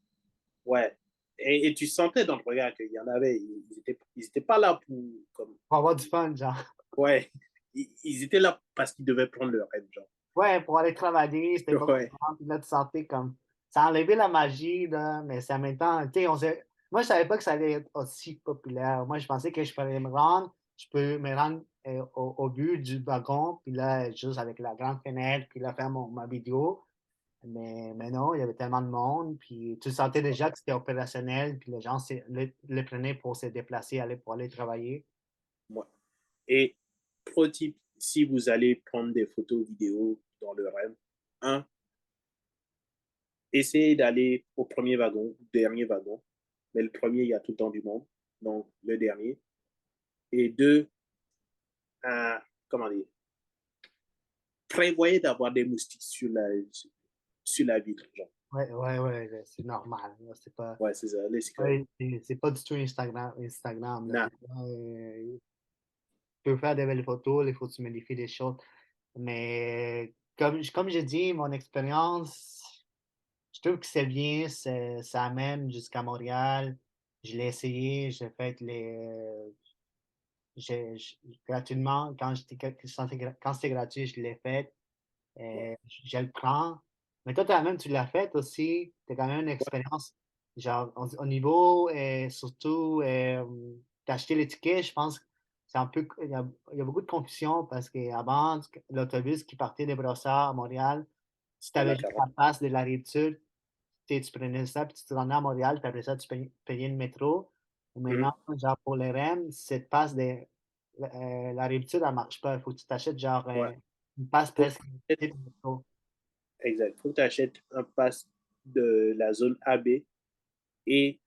ouais. Et tu sentais dans le regard qu'il y en avait, ils étaient pas là pour, comme, Pour avoir du fun, genre. ouais, ils étaient là parce qu'ils devaient prendre leur rêve, genre. Ouais, pour aller travailler, c'était pas Ouais, courant. Puis là, tu sentais comme. Ça a enlevé la magie, là, mais c'est en même temps. Tu sais, moi, je savais pas que ça allait être aussi populaire. Moi, je pensais que je pourrais me rendre, je peux me rendre au but du wagon, puis là, juste avec la grande fenêtre, puis là, faire ma vidéo. Mais non, il y avait tellement de monde, puis tu sentais déjà que c'était opérationnel, puis les gens le prenaient pour se déplacer, pour aller travailler. ouais. Et pro tip, si vous allez prendre des photos vidéos dans le rêve, un, essayez d'aller au premier wagon, dernier wagon. Mais le premier, il y a tout le temps du monde. Donc, le dernier. Et deux, comment dire, prévoyez d'avoir des moustiques sur la vitre. Genre. Ouais, ouais, ouais, c'est normal, là. C'est pas. Ouais, c'est ça. Là, c'est comme, Ouais, c'est pas du tout Instagram, là. nah, Tu peux faire des belles photos, il faut que tu modifies des choses. Mais comme j'ai dit, mon expérience, je trouve que c'est bien, ça amène jusqu'à Montréal. Je l'ai essayé, j'ai fait gratuitement, quand c'était gratuit, je l'ai fait. ouais, Je le prends. Mais toi, toi-même, tu l'as fait aussi. Tu as quand même une ouais, expérience, genre, au niveau, surtout, d'acheter les tickets, je pense que c'est un peu, il y a beaucoup de confusion parce qu'avant, l'autobus qui partait de Brossard à Montréal, si tu à avais la juste 40. la place de la rive sud, tu prenais ça, puis tu te rendais à Montréal, puis après ça, tu payais le métro. Mhm. Maintenant, genre, pour les REM, cette passe de la rive sud, elle marche pas. Il faut que tu t'achètes, genre, Ouais. une passe Faut presque. que exact. Faut que tu achètes un pass de la zone AB et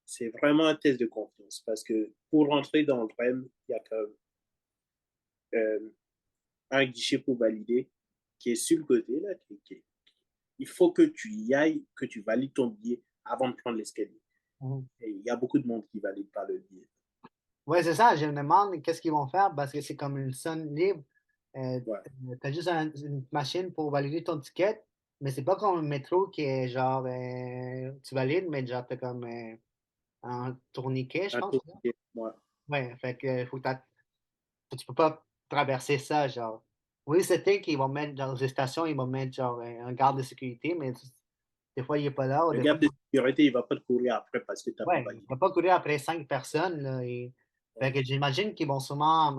c'est vraiment un test de confiance parce que pour rentrer dans le REM, il y a comme euh, un guichet pour valider qui est sur le côté là. Il faut que tu y ailles, que tu valides ton billet avant de prendre l'escalier. Et il y a beaucoup de monde qui valide pas le billet. Oui, c'est ça. Je me demande qu'est-ce qu'ils vont faire parce que c'est comme une zone libre. Ouais, Tu as juste une machine pour valider ton ticket, mais c'est pas comme un métro qui est genre, tu valides, mais genre, t'as comme un tourniquet, je un pense. tour. Ouais. Ouais, fait que tu peux pas traverser ça, genre. Oui, c'était qu'ils vont mettre dans les stations, ils vont mettre genre un garde de sécurité, mais des fois il est pas là, ou Le des fois garde de sécurité, il va pas te courir après parce que tu n'as pas ouais, il validé. va pas courir après 5 personnes, là, Ouais. fait que j'imagine qu'ils vont sûrement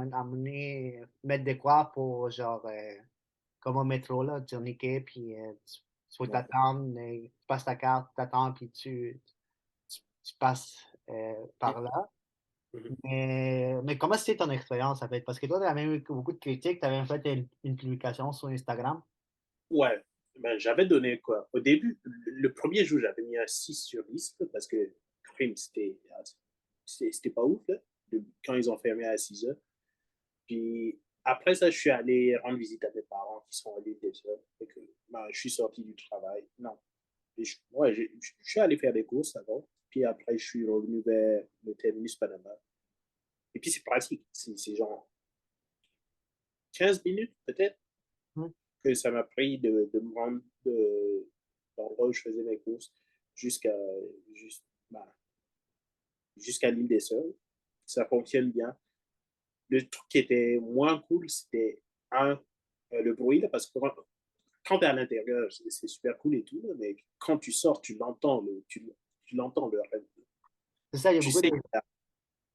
mettre des quoi pour genre comme au métro, là, tourniquet, puis tu faut Ouais. t'attendre, tu passes ta carte, t'attends, puis tu passes par là. Mhm. Mais comment c'était ton expérience, en fait? Parce que toi, tu as même eu beaucoup de critiques, tu avais fait une publication sur Instagram. Ouais. Ben, j'avais donné quoi? Au début, le premier jour, j'avais mis un 6 sur 10 parce que Crime, c'était pas ouf, là, quand ils ont fermé à 6 heures. Puis après ça, je suis allé rendre visite à mes parents qui sont à l'île des Sœurs. Ben, je suis sorti du travail. Non. Ouais, je suis allé faire des courses avant. Puis après, je suis revenu vers le terminus Panama. Et puis c'est pratique. C'est genre 15 minutes peut-être Hmm. que ça m'a pris de me rendre de l'endroit où je faisais mes courses jusqu'à juste, ben, jusqu'à l'île des Sœurs. Ça fonctionne bien. Le truc qui était moins cool, c'était le bruit, là, parce que quand tu es à l'intérieur, c'est super cool et tout, là, mais quand tu sors, tu l'entends le rêve. C'est ça, Tu sais,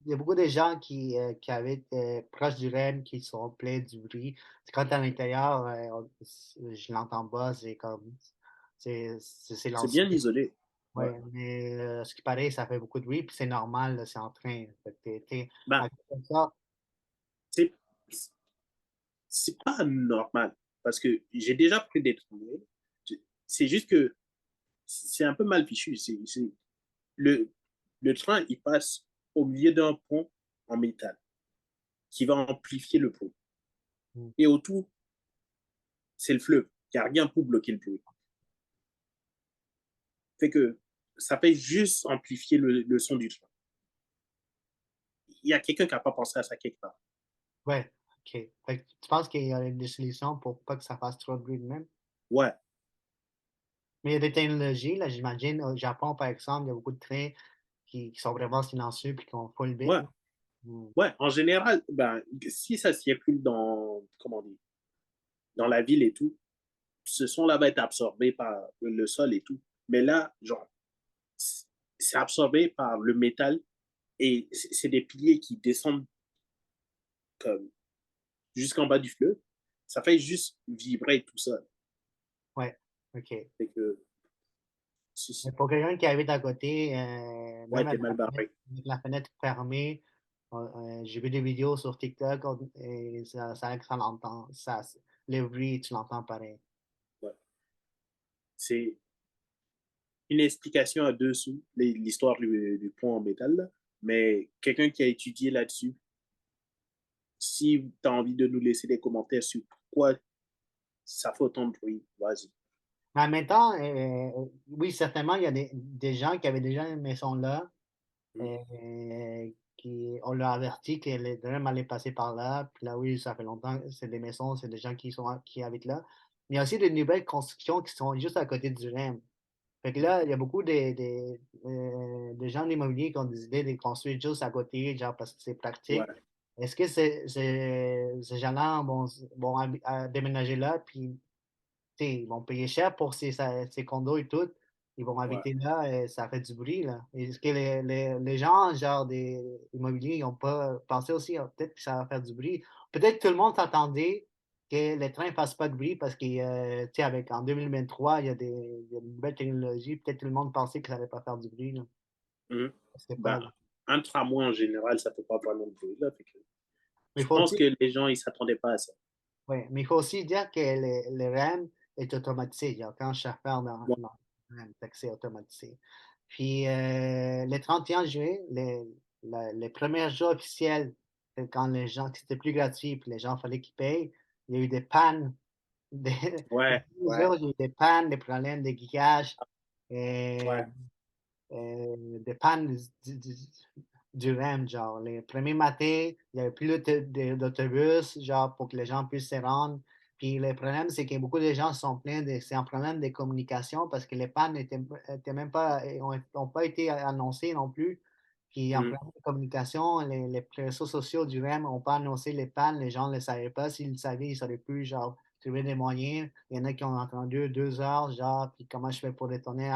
il y a beaucoup de gens qui habitent proche du REM qui sont pleins du bruit. Quand tu es à l'intérieur, je l'entends pas, c'est comme, c'est c'est silencieux. bien isolé. Ouais. Ouais, mais ce qui paraît, ça fait beaucoup de bruit, puis c'est normal, là, c'est en train. Fait que Ben, à cause de ça, c'est c'est pas normal parce que j'ai déjà pris des tramways. C'est juste que c'est un peu mal fichu. Le, le train, il passe au milieu d'un pont en métal qui va amplifier le bruit. Mm. Et autour, c'est le fleuve. Il n'y a rien pour bloquer le bruit. Fait que ça fait juste amplifier le son du train. Il y a quelqu'un qui n'a pas pensé à ça quelque part. Ouais, OK. Fait que tu penses qu'il y a des solutions pour pas que ça fasse trop de bruit de même? Ouais, Mais il y a des technologies, là, j'imagine, au Japon, par exemple, il y a beaucoup de trains qui sont vraiment silencieux puis qui ont full bit, ouais, là. Mm. ouais. En général, ben, si ça circule dans, comment dire, dans la ville et tout, ce son-là va être absorbé par le sol et tout. Mais là, genre, c'est absorbé par le métal et c'est des piliers qui descendent comme jusqu'en bas du fleuve. Ça fait juste vibrer tout ça. Ouais, OK. Fait que, Mais pour quelqu'un qui habite à côté, ouais, même t'es mal barré. avec la fenêtre fermée, j'ai vu des vidéos sur TikTok et ça l'entend. Le bruit, tu l'entends pareil. Ouais. C'est une explication à deux sous, l'histoire du pont en métal, là. Mais quelqu'un qui a étudié là-dessus, si tu as envie de nous laisser des commentaires sur pourquoi ça fait autant de bruit, vas-y. Mais en même temps, oui, certainement, il y a des gens qui avaient déjà une maison là, Mm. on leur a averti que les drames allaient passer par là. Puis là, oui, ça fait longtemps, c'est des maisons, c'est des gens qui habitent là. Mais il y a aussi des nouvelles constructions qui sont juste à côté du REM. Fait que là, il y a beaucoup de gens de l'immobilier qui ont des idées de construire juste à côté, genre parce que c'est pratique. Ouais, Est-ce que ces gens-là vont déménager là, puis ils vont payer cher pour ces condos et tout. Ils vont ouais. habiter là et ça fait du bruit, là. Est-ce que les gens, genre des immobiliers, ils n'ont pas pensé aussi, ah, peut-être que ça va faire du bruit. Peut-être que tout le monde s'attendait que les trains ne fassent pas de bruit parce que, tu sais, en 2023, il y a de nouvelles technologies. Peut-être que tout le monde pensait que ça n'allait pas faire du bruit, là. Mm. Je sais pas, Ben, là. un tramway en général, ça ne peut pas vraiment de bruit, là. Fait que Mais je il faut pense aussi, que les gens, ils ne s'attendaient pas à ça. ouais, mais il faut aussi dire que le RAM est automatisé. Il y a aucun chauffeur Ouais, dans le RAM, fait que c'est automatisé. Puis le 31 juillet, les premiers jours officiels, quand les gens, que c'était plus gratuit, puis les gens, il fallait qu'ils payent, il y a eu des pannes. Des, les ouais, premiers ouais, jours, il y a eu des pannes, des problèmes de geekage, ouais, des pannes du REM, genre, les premiers matins, il n'y avait plus d'autobus, genre, pour que les gens puissent se rendre. Puis le problème, c'est que beaucoup de gens sont pleins c'est un problème de communication parce que les pannes étaient même pas, ont pas été annoncées non plus. Puis en mm, problème de communication, les réseaux sociaux du REM n'ont pas annoncé les pannes, les gens ne le savaient pas. S'ils le savaient, ils ne sauraient plus, genre, trouver des moyens. Il y en a qui ont entendu 2 heures, genre, puis comment je fais pour retourner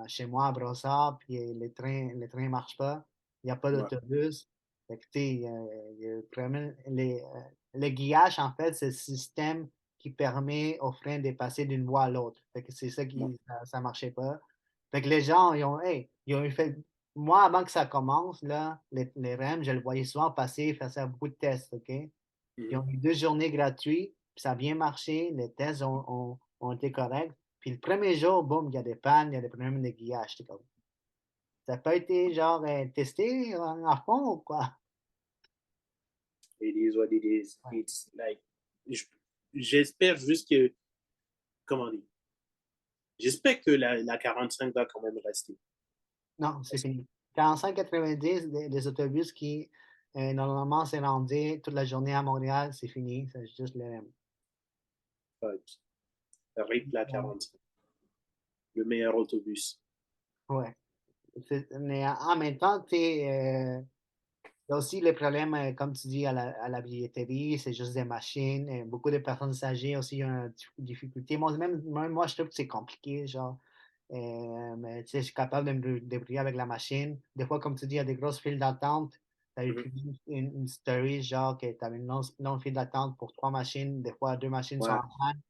chez moi à Brossard, puis les trains ne marchent pas. Il n'y a pas ouais, d'autobus. Fait que, tu sais, il y a vraiment le guillage, en fait, c'est le système qui permet aux freins de passer d'une voie à l'autre. Fait que c'est ça ouais, ça marchait pas. Fait que les gens, hey, ils ont fait. Moi, avant que ça commence, là, les REM, je le voyais souvent passer, faire beaucoup de tests, OK? Ils mm. ont eu 2 journées gratuites, puis ça a bien marché, les tests ont été corrects. Puis le premier jour, boum, il y a des pannes, il y a des problèmes de guillage. J'étais comme, ça n'a pas été genre testé à fond ou quoi? It is what it is. Ouais. It's like, j- j'espère juste que, comment dire, j'espère que la 45 va quand même rester. Non, c'est fini. 45-90 des autobus qui, normalement, s'est rendu toute la journée à Montréal, c'est fini. C'est juste le. Avec la Ouais. 45, le meilleur autobus. Ouais. Mais en même temps, tu sais, il y a aussi les problèmes, comme tu dis, à la billetterie, c'est juste des machines. Beaucoup de personnes âgées aussi ont une difficulté. Même moi, je trouve que c'est compliqué, genre. Mais tu sais, je suis capable de me débrouiller avec la machine. Des fois, comme tu dis, il y a des grosses files d'attente. Tu as eu Mhm. une story, genre, que tu avais une longue file d'attente pour 3 machines. Des fois, 2 machines sont Ouais. en panne.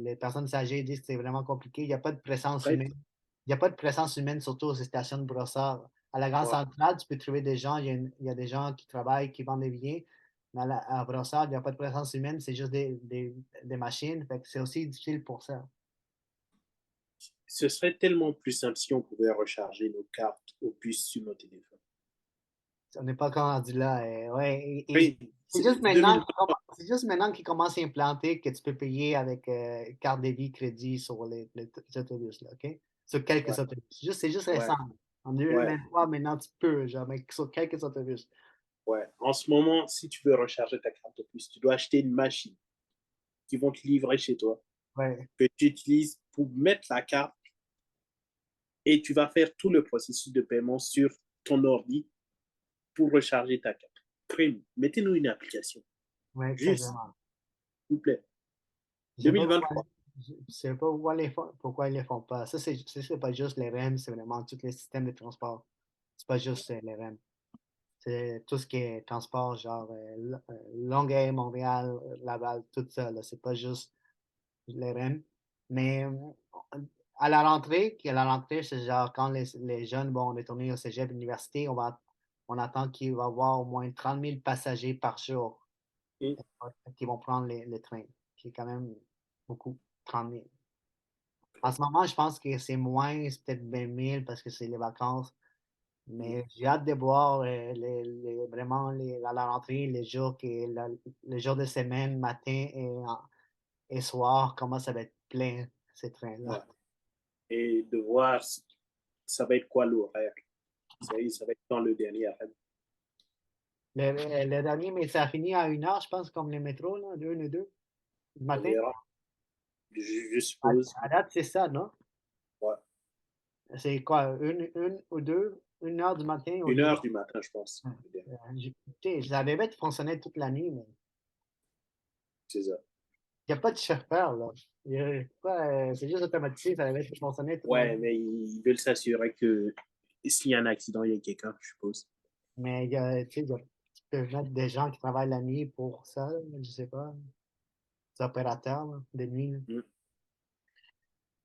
Les personnes âgées disent que c'est vraiment compliqué. Il n'y a pas de présence Après, humaine. Il n'y a pas de présence humaine, surtout aux stations de brossard. À la Grande ouais. Centrale, tu peux trouver des gens, il y a des gens qui travaillent, qui vendent des billets, mais à brossard, il n'y a pas de présence humaine, c'est juste des machines. Fait que c'est aussi difficile pour ça. ce serait tellement plus simple si on pouvait recharger nos cartes aux puces sur nos téléphones. On n'est pas encore rendu là. Ouais, Oui, c'est c'est juste maintenant 2023. c'est juste maintenant qu'ils commencent à implanter que tu peux payer avec carte débit, crédit sur les autobus, là, OK? Sur quelques Ouais, autobus. C'est juste ouais, récent. En ouais, 2023, maintenant, tu peux, genre, mais sur quelques autobus. ouais. En ce moment, si tu veux recharger ta carte aux puces, tu dois acheter une machine qui vont te livrer chez toi, Ouais, que tu utilises pour mettre la carte et tu vas faire tout le processus de paiement sur ton ordi pour recharger ta carte. Mettez-nous une application. ouais, Juste, exactement. s'il vous plaît. Je sais pas pourquoi, 2023. je sais pas pourquoi ils le font pas. Ça, c'est pas juste les REM, c'est vraiment tous les systèmes de transport. C'est pas juste les REM. C'est tout ce qui est transport, genre Longueuil, Montréal, Laval, tout ça, là. C'est pas juste les REM. Mais à la rentrée, c'est genre quand les jeunes vont retourner au cégep université, on attend qu'il va y avoir au moins 30 000 passagers par jour Et, qui vont prendre le train, qui est quand même beaucoup, 30 000. En ce moment, je pense que c'est moins, c'est peut-être 20 000 parce que c'est les vacances. Mais j'ai hâte de voir vraiment à la rentrée, les jours de semaine, matin et soir, comment ça va être plein, ces ouais. trains-là. Et de voir ça va être quoi l'horaire. Ça va être dans le dernier arrêt. Le dernier, mais ça a fini à 1 heure, je pense, comme les métros, là, de 1 et 2 du On matin. verra. Je À, suppose. à date, c'est ça, non? Ouais. C'est quoi, une ou deux, 1 heure du matin ou Une deux? heure du matin, je pense. Je l'avais bête fonctionner toute la nuit, mais C'est ça. il n'y a pas de chauffeur, là. C'est juste automatisé, ça devait fonctionner toute la Ouais, nuit. mais ils veulent s'assurer que s'il y a un accident, il y a quelqu'un, je suppose. Mais tu sais, tu peux mettre des gens qui travaillent la nuit pour ça, là, je sais pas. Des opérateurs là, de nuit, là. Mm.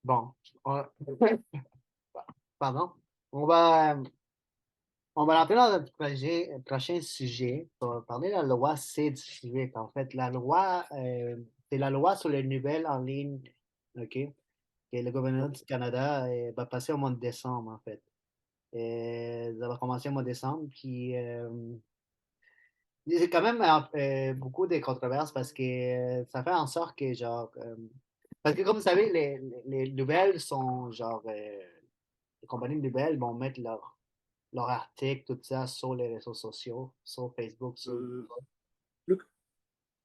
Bon, pardon. On va, on va rentrer dans notre prochain sujet pour parler de la loi C-18. En fait, c'est la loi sur les nouvelles en ligne, OK, que le gouvernement du Canada va passer au mois de décembre, en fait. Ça va commencer au mois de décembre, puis il y a quand même beaucoup de controverses parce que ça fait en sorte que, genre, parce que comme vous savez, les nouvelles sont, genre, les compagnies de nouvelles vont mettre leur article, tout ça, sur les réseaux sociaux, sur Facebook, sur Euh, Google. Luc,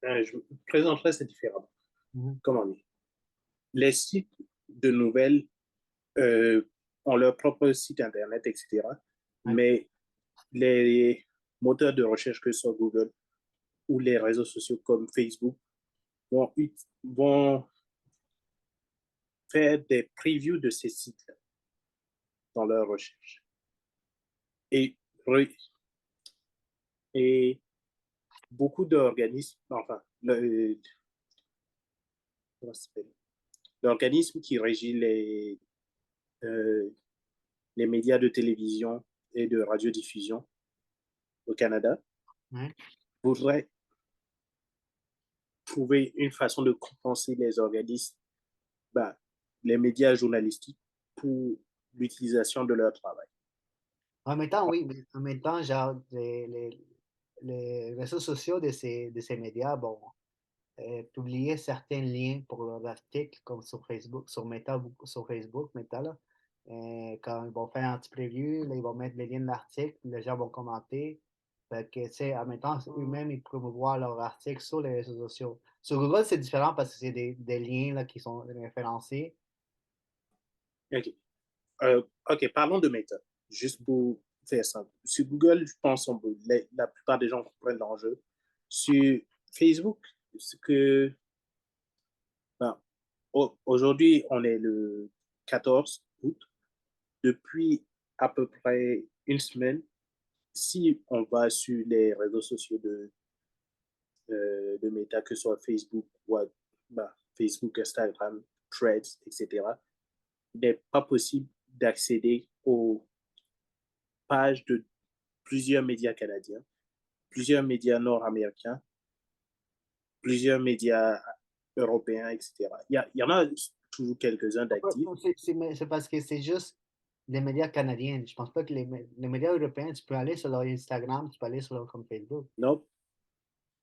je me présenterai ça différemment. Mhm. Comment dire? Les sites de nouvelles euh, ont leur propre site internet, etc. Ouais. Mais les moteurs de recherche que ce soit Google ou les réseaux sociaux comme Facebook vont faire des previews de ces sites dans leur recherche. Et, et beaucoup d'organismes, enfin, l'organisme qui régit euh, les médias de télévision et de radiodiffusion au Canada Ouais. voudrait trouver une façon de compenser les organismes, ben, les médias journalistiques pour l'utilisation de leur travail. En même temps, oui, mais en même temps, genre, les réseaux sociaux de ces médias, bon, publier certains liens pour leurs articles, comme sur Facebook, sur Meta, sur Facebook, Meta, là. Quand ils vont faire un petit preview, là, ils vont mettre les liens de l'article, les gens vont commenter. Fait que, tu sais, en même temps, eux-mêmes, ils promouvoient leur article sur les réseaux sociaux. Sur Google, c'est différent parce que c'est des liens là, qui sont référencés. OK. OK, parlons de méthode, juste pour faire simple. Sur Google, je pense que la plupart des gens comprennent l'enjeu. Sur Facebook, ce que ben, aujourd'hui, on est le 14 août. Depuis à peu près une semaine, si on va sur les réseaux sociaux de Meta, que ce soit Facebook, bah, Facebook, Instagram, Threads, etc., il n'est pas possible d'accéder aux pages de plusieurs médias canadiens, plusieurs médias nord-américains, plusieurs médias européens, etc. Il y en a toujours quelques-uns d'actifs. C'est parce que c'est juste les médias canadiens. Je pense pas que les médias européens, tu peux aller sur leur Instagram, tu peux aller sur leur compte Facebook. Non,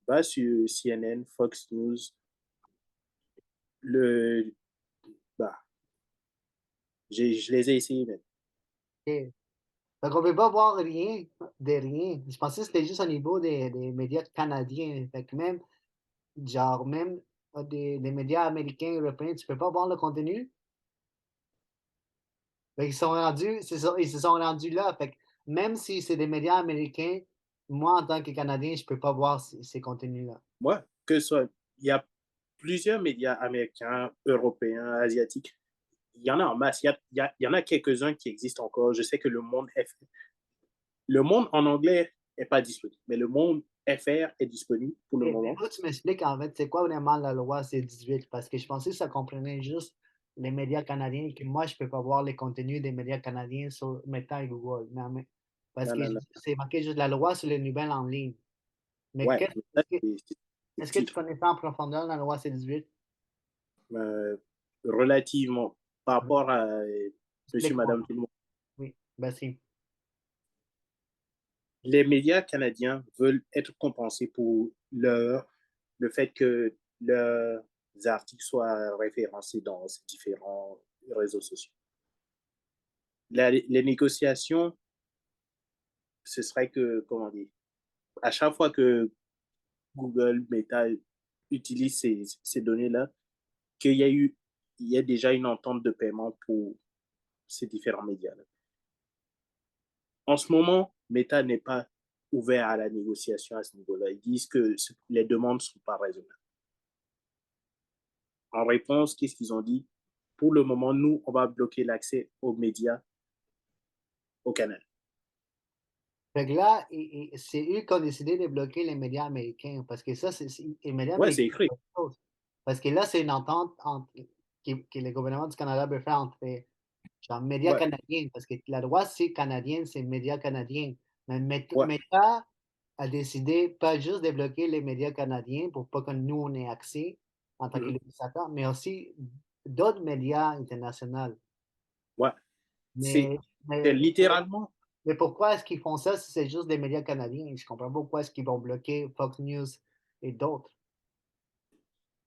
pas sur CNN, Fox News, le, bah, je les ai essayés même. Ok. Donc, on peut pas voir rien de rien. Je pensais que c'était juste au niveau des médias canadiens. Fait que même, genre, même des médias américains, européens, tu peux pas voir le contenu. Fait qu'ils sont rendus, ils se sont rendus là. Fait que même si c'est des médias américains, moi, en tant que Canadien, je peux pas voir ces contenus-là. Moi, que ce soit, il y a plusieurs médias américains, européens, asiatiques. Il y en a en masse. Il y en a quelques-uns qui existent encore. Je sais que le monde en anglais n'est pas disponible, mais le monde FR est disponible pour le Et il moment. faut que tu m'expliques, en fait, c'est quoi vraiment la loi C-18? Parce que je pensais que ça comprenait juste les médias canadiens et que moi, je peux pas voir les contenus des médias canadiens sur Meta et Google. Parce Non, que non, non. c'est marqué juste la loi sur les nouvelles en ligne. Mais Ouais, ça, est-ce que tu titre. connais ça en profondeur, la loi C-18? Euh, relativement par rapport à monsieur, Explique-moi. madame, tout le monde. Oui, ben si. Les médias canadiens veulent être compensés pour le fait que leurs articles soient référencés dans ces différents réseaux sociaux. Les négociations, ce serait que, comment dire, à chaque fois que Google, Meta utilise ces données-là, qu'il y a il y a déjà une entente de paiement pour ces différents médias-là. En ce moment, Meta n'est pas ouvert à la négociation à ce niveau-là. Ils disent que les demandes ne sont pas raisonnables. En réponse, qu'est-ce qu'ils ont dit? Pour le moment, nous, on va bloquer l'accès aux médias au Canada. Fait que là, c'est eux qui ont décidé de bloquer les médias américains. Parce que ça, les médias Ouais, américains, c'est c'est écrit. autre chose. Parce que là, c'est une entente que le gouvernement du Canada veut faire entre genre médias Ouais, canadiens. Parce que la loi, c'est canadienne, c'est médias canadiens. Mais ouais. Meta a décidé pas juste de bloquer les médias canadiens pour pas que nous, on ait accès en tant que Mhm. législateur, mais aussi d'autres médias internationaux. Ouais. C'est Mais, c'est mais littéralement mais pourquoi est-ce qu'ils font ça si c'est juste des médias canadiens? Je comprends pas pourquoi est-ce qu'ils vont bloquer Fox News et d'autres.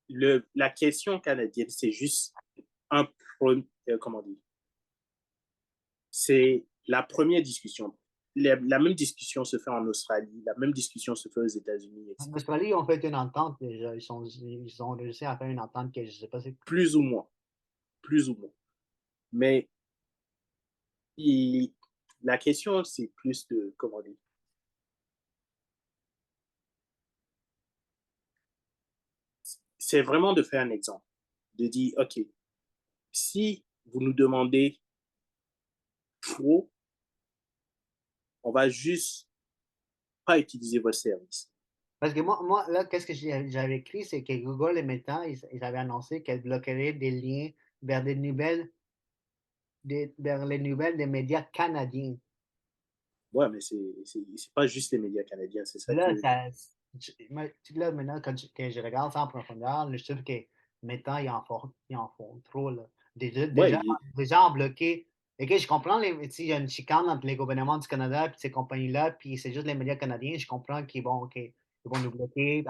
la question canadienne, c'est juste un comment dire, c'est la première discussion. La même discussion se fait en Australie, la même discussion se fait aux États-Unis, En etc. Australie, ils ont fait une entente déjà. Ils ont réussi à faire une entente que je sais pas c'est. Plus ou moins, plus ou moins. Mais il- la question, c'est plus de, comment dire, c'est vraiment de faire un exemple, de dire, OK, si vous nous demandez trop, on va juste pas utiliser votre service. Parce que moi là, qu'est-ce que j'avais écrit, c'est que Google et Meta, ils avaient annoncé qu'elles bloqueraient des liens vers des nouvelles, vers les nouvelles des médias canadiens. Ouais, mais c'est pas juste les médias canadiens, c'est ça Là, que. là, maintenant, que je regarde ça en profondeur, je trouve que maintenant, ils en font trop. Là. Ouais, Déjà en bloqué. Ok, je comprends, il y a une chicane entre les gouvernements du Canada et ces compagnies-là, puis c'est juste les médias canadiens. Je comprends qu'ils vont nous bloquer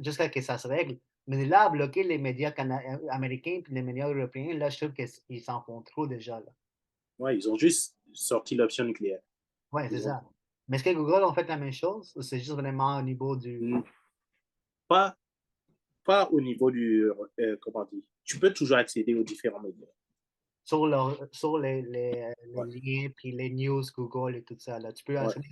jusqu'à ce que ça se règle. Mais là, bloquer les médias américains et les médias européens, là, je trouve qu'ils s'en font trop déjà. Là. ouais, ils ont juste sorti l'option nucléaire. Ouais, c'est Ils ont ça. Mais est-ce que Google ont fait la même chose ou c'est juste vraiment au niveau du. pas, pas au niveau du. Comment dire. Tu peux toujours accéder aux différents médias. Sur les Ouais, liens, puis les news, Google et tout ça. Là. Tu peux ouais, accéder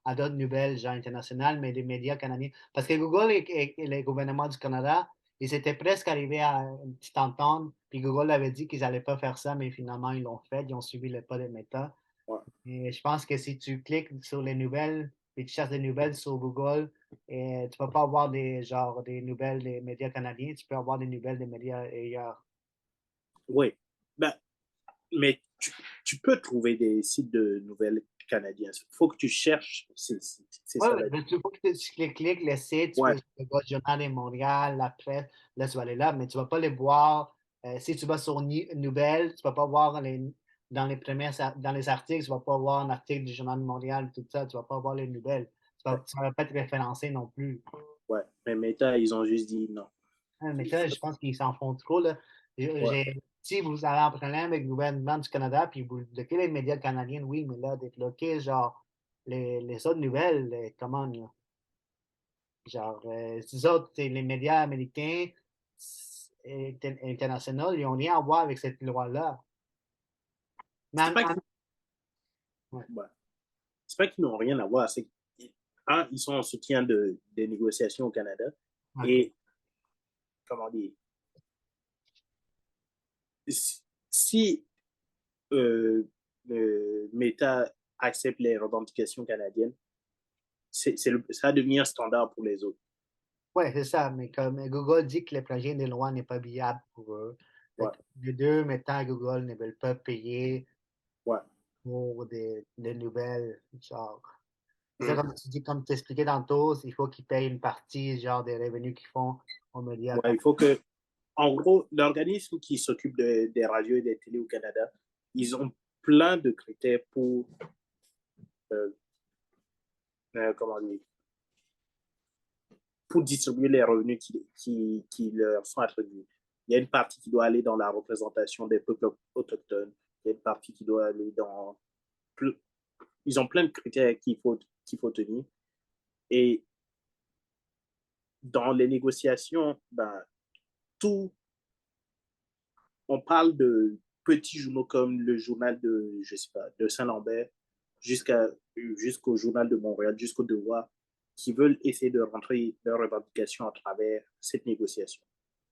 à d'autres nouvelles, genre internationales, mais des médias canadiens. Parce que Google et le gouvernement du Canada, ils étaient presque arrivés à une petite entente, puis Google avait dit qu'ils n'allaient pas faire ça, mais finalement, ils l'ont fait. Ils ont suivi le pas de Meta. ouais. Et je pense que si tu cliques sur les nouvelles, puis tu cherches des nouvelles sur Google, et tu ne vas pas avoir des nouvelles des médias canadiens, tu peux avoir des nouvelles des médias ailleurs. Oui. Ben, mais tu peux trouver des sites de nouvelles canadiens. Il faut que tu cherches. C'est Oui, ça la. mais il faut que tu cliques le site, tu peux Ouais, le Journal de Montréal, la presse, là, tu vas aller là, mais tu ne vas pas les voir Si tu vas sur Nouvelles, tu ne vas pas voir dans les articles, tu ne vas pas voir un article du Journal de Montréal, tout ça, tu ne vas pas voir les nouvelles. Ça Ouais, ne va pas être référencé non plus. ouais. Mais Meta, ils ont juste dit non. Hein, mais ça, je pense qu'ils s'en font trop. Là. Ouais, Si vous avez un problème avec le gouvernement du Canada, puis vous bloquez les médias canadiens, oui, mais là, débloquer, genre, les autres nouvelles, comment, là? Genre, ces autres, les médias américains internationaux, ils n'ont rien à voir avec cette loi-là. Mais c'est pas qu'ils ouais, ouais. C'est pas qu'ils n'ont rien à voir. C'est ils sont en soutien des négociations au Canada. OK. Et, comment dire, si Meta accepte les revendications canadiennes, ça va devenir standard pour les autres. Ouais, c'est ça. Mais comme Google dit que le projet de loi n'est pas viable pour eux. Fait Ouais, que les deux, maintenant, Google ne veulent pas payer ouais. pour des nouvelles, genre. C'est ça, Mm. comme tu dis, comme tu expliquais tantôt, il faut qu'ils payent une partie, genre, des revenus qu'ils font aux médias. Ouais, il faut que, en gros, l'organisme qui s'occupe des radios et des télés au Canada, ils ont plein de critères euh, comment dire, pour distribuer les revenus qui leur sont attribués. Il y a une partie qui doit aller dans la représentation des peuples autochtones. Il y a une partie qui doit aller dans... Ils ont plein de critères qu'il faut tenir. Et dans les négociations, ben, tout, on parle de petits journaux comme le journal de, je sais pas, de Saint-Lambert jusqu'au journal de Montréal, jusqu'au Devoir, qui veulent essayer de rentrer leurs revendications à travers cette négociation.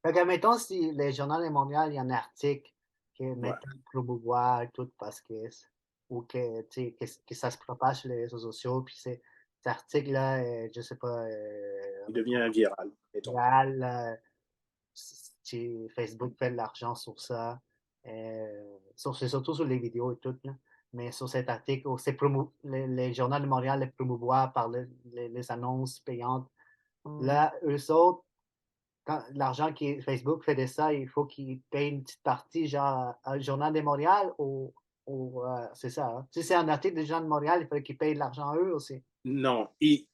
Fait que, mettons, si le Journal de Montréal, il y a un article que, Ouais. mettons, promouvoir tout parce que, ou que, tu sais, que ça se propage sur les réseaux sociaux, puis cet article-là, je sais pas, Il mettons, devient viral, mettons. viral, Facebook fait de l'argent sur ça, c'est surtout sur les vidéos et tout, là. Mais sur cet article, les journaux de Montréal les promouvoir par les annonces payantes. Là, eux autres, quand l'argent que Facebook fait de ça, il faut qu'ils payent une petite partie, genre, au Journal de Montréal c'est ça. Hein. Si c'est un article du Journal de Montréal, il faut qu'ils payent de l'argent à eux aussi. Non, il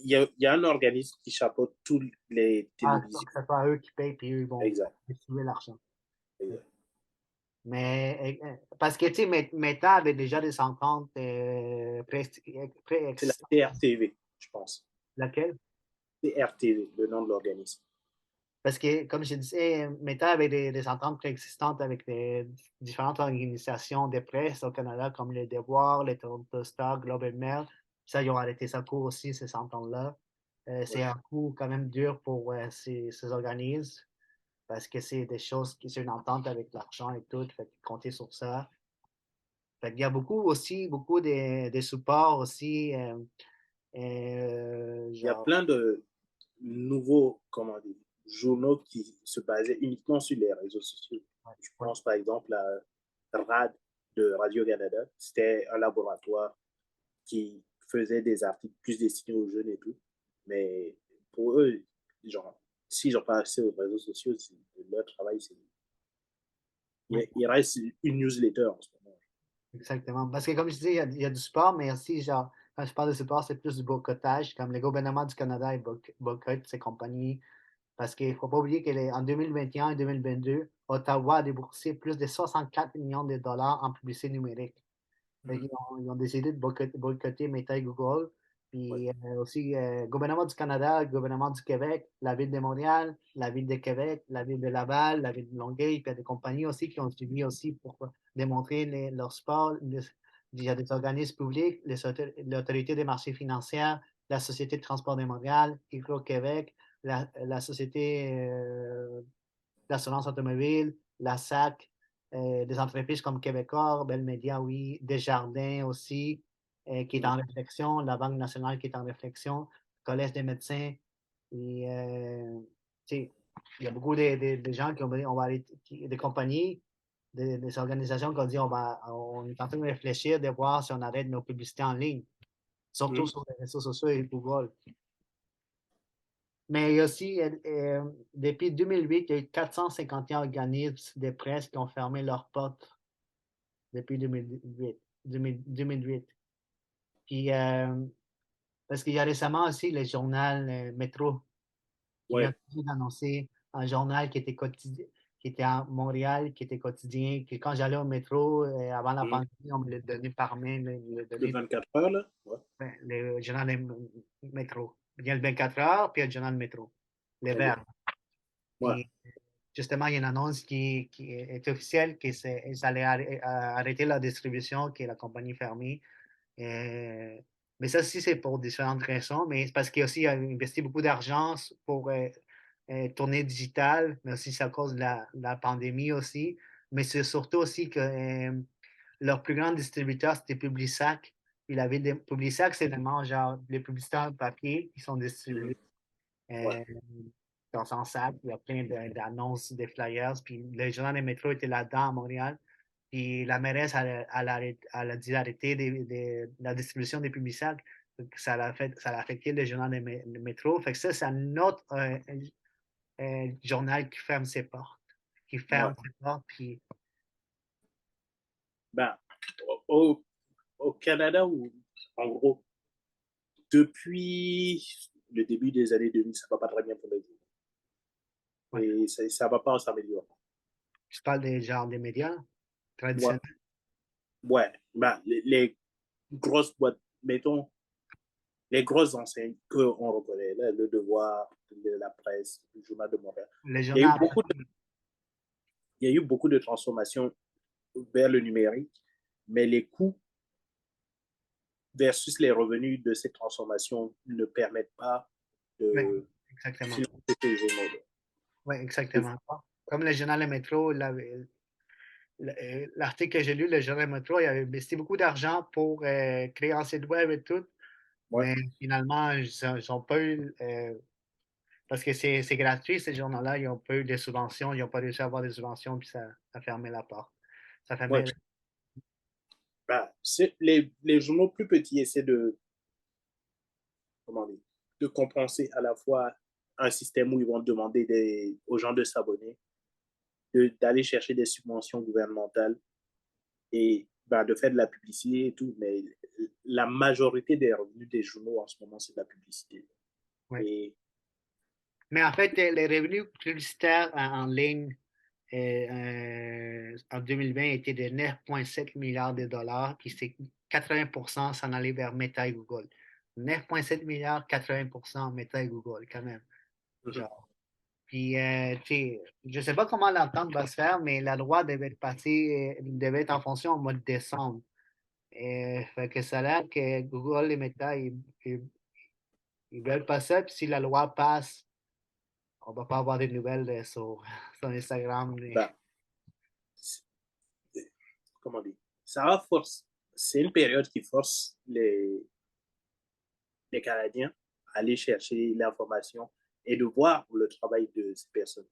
y a un organisme qui chapeaute toutes les Ah, c'est pas télévisions. que ce soit eux qui payent, puis eux ils vont Exact. distribuer l'argent. Exact. Mais, parce que, tu sais, Meta avait déjà des ententes C'est la pré-existantes. TRTV, je pense. Laquelle? TRTV, le nom de l'organisme. Parce que, comme je disais, Meta avait des ententes préexistantes avec des différentes organisations de presse au Canada, comme Le Devoir, le Toronto Star, Globe and Mail. Ça, ils ont arrêté ça court aussi, ces ententes-là. Ouais. C'est un coup quand même dur pour ces organismes, parce que c'est des choses qui sont une entente avec l'argent et tout, fait que compter sur ça. Fait qu'il y a beaucoup aussi, beaucoup de supports aussi, Il y a genre, plein de nouveaux, comment dire, journaux qui se basaient uniquement sur les réseaux sociaux. Je ouais, pense par exemple à RAD de Radio-Canada. C'était un laboratoire qui faisait des articles plus destinés aux jeunes et tout. Mais pour eux, genre, s'ils n'ont pas accès aux réseaux sociaux, leur travail, c'est. ouais. Il reste une newsletter en ce moment. Exactement. Parce que comme je disais, il y a du sport, mais aussi, genre, quand je parle de sport, c'est plus du boycottage. Comme le gouvernement du Canada, il boycotte ces compagnies. Parce qu'il ne faut pas oublier qu'en 2021 et 2022, Ottawa a déboursé plus de 64 millions de dollars en publicité numérique. Fait Mm. qu'ils ont décidé de boycotter Meta et Google. Ouais. Puis aussi, le gouvernement du Canada, le gouvernement du Québec, la ville de Montréal, la ville de Québec, la ville de Laval, la ville de Longueuil, puis il y a des compagnies aussi qui ont suivi aussi pour démontrer leur sport. Il y a des organismes publics, l'Autorité des marchés financiers, la Société de transport de Montréal, Hydro-Québec, la Société l'assurance automobile, la SAC, des entreprises comme Québecor, Bell Media, oui, Desjardins aussi, qui est Mm. en réflexion, la Banque nationale qui est en réflexion, le Collège des médecins. Et, il y a beaucoup de gens qui ont dit, on va aller, des compagnies, des organisations qui ont dit, on est en train de réfléchir, de voir si on arrête nos publicités en ligne, surtout Mm. sur les réseaux sociaux et Google. Mais il y a aussi, depuis 2008, il y a eu 451 organismes de presse qui ont fermé leurs portes depuis 2008. 2008. Puis, parce qu'il y a récemment aussi le journal Métro qui vient Ouais. d'annoncer un journal qui était quotidien, qui était à Montréal, qui était quotidien, que quand j'allais au métro avant la Mhm. pandémie, on me l'a donné par main, me l'a De donné 24 heures, là. Ouais. le journal Métro. Il y a le 24 heures, puis il y a le journal Métro, les Très bien. verts. Ouais. Puis justement, il y a une annonce qui est officielle qu'ils allaient arrêter la distribution, que la compagnie fermée. Euh, mais ça aussi, c'est pour différentes raisons, mais c'est parce qu'il a aussi investi beaucoup d'argent pour tourner digital, mais aussi c'est à cause de la pandémie aussi. Mais c'est surtout aussi que leur plus grand distributeur, c'était Publisac. Publisac, c'est vraiment genre les publicitaires de papier qui sont Mhm. distribués Ouais. euh, dans son sac. Il y a plein d'annonces, des flyers. Puis le journal des métros était là-dedans à Montréal. Puis la mairesse, elle a dû arrêter la distribution des publicitaires. Ça a affecté le journal des métros. Fait que ça, c'est un autre journal qui ferme ses portes. Qui ferme Ouais. ses portes. Puis, Ben, au, au Canada, où, en gros, depuis le début des années 2000, ça va pas très bien pour les journaux. ouais. Et ça va pas s'améliorer. Je parle des genres des médias Ouais. traditionnels. Ouais. Ben, les grosses boîtes, mettons, les grosses enseignes qu'on reconnaît, là, Le Devoir, la presse, le Journal de Montréal. Le Il y a eu journal, beaucoup de, il y a eu beaucoup de transformations vers le numérique, mais les coûts versus les revenus de ces transformations ne permettent pas oui, de exactement. financer ces journaux-là. Oui, exactement. Comme le journal Le Métro, l'article que j'ai lu, le journal Métro, il avait investi beaucoup d'argent pour créer un site web et tout, Ouais, mais finalement, ils n'ont pas eu, parce que c'est gratuit, ces journaux-là, ils n'ont pas eu de subventions, ils n'ont pas réussi à avoir des subventions, puis ça a fermé la porte. Ça ouais. fermait, Ben, les journaux plus petits essaient de, comment dire, de compenser à la fois un système où ils vont demander aux gens de s'abonner, d'aller chercher des subventions gouvernementales et ben, de faire de la publicité et tout, mais la majorité des revenus des journaux en ce moment, c'est de la publicité. ouais. Et Mais en fait, les revenus publicitaires en ligne en 2020 étaient de 9,7 milliards de dollars, puis c'est 80% s'en allait vers Meta et Google. 9,7 milliards, 80% Meta et Google, quand même. Genre. Puis, tu sais, je ne sais pas comment l'entente va se faire, mais la loi devait être passée, devait être en fonction au mois de décembre. Fait que ça a l'air que Google et Meta, ils veulent pas ça, puis si la loi passe, on va pas avoir de nouvelles sur Instagram. ben, comment dire, ça va force, c'est une période qui force les Canadiens à aller chercher l'information et de voir le travail de ces personnes.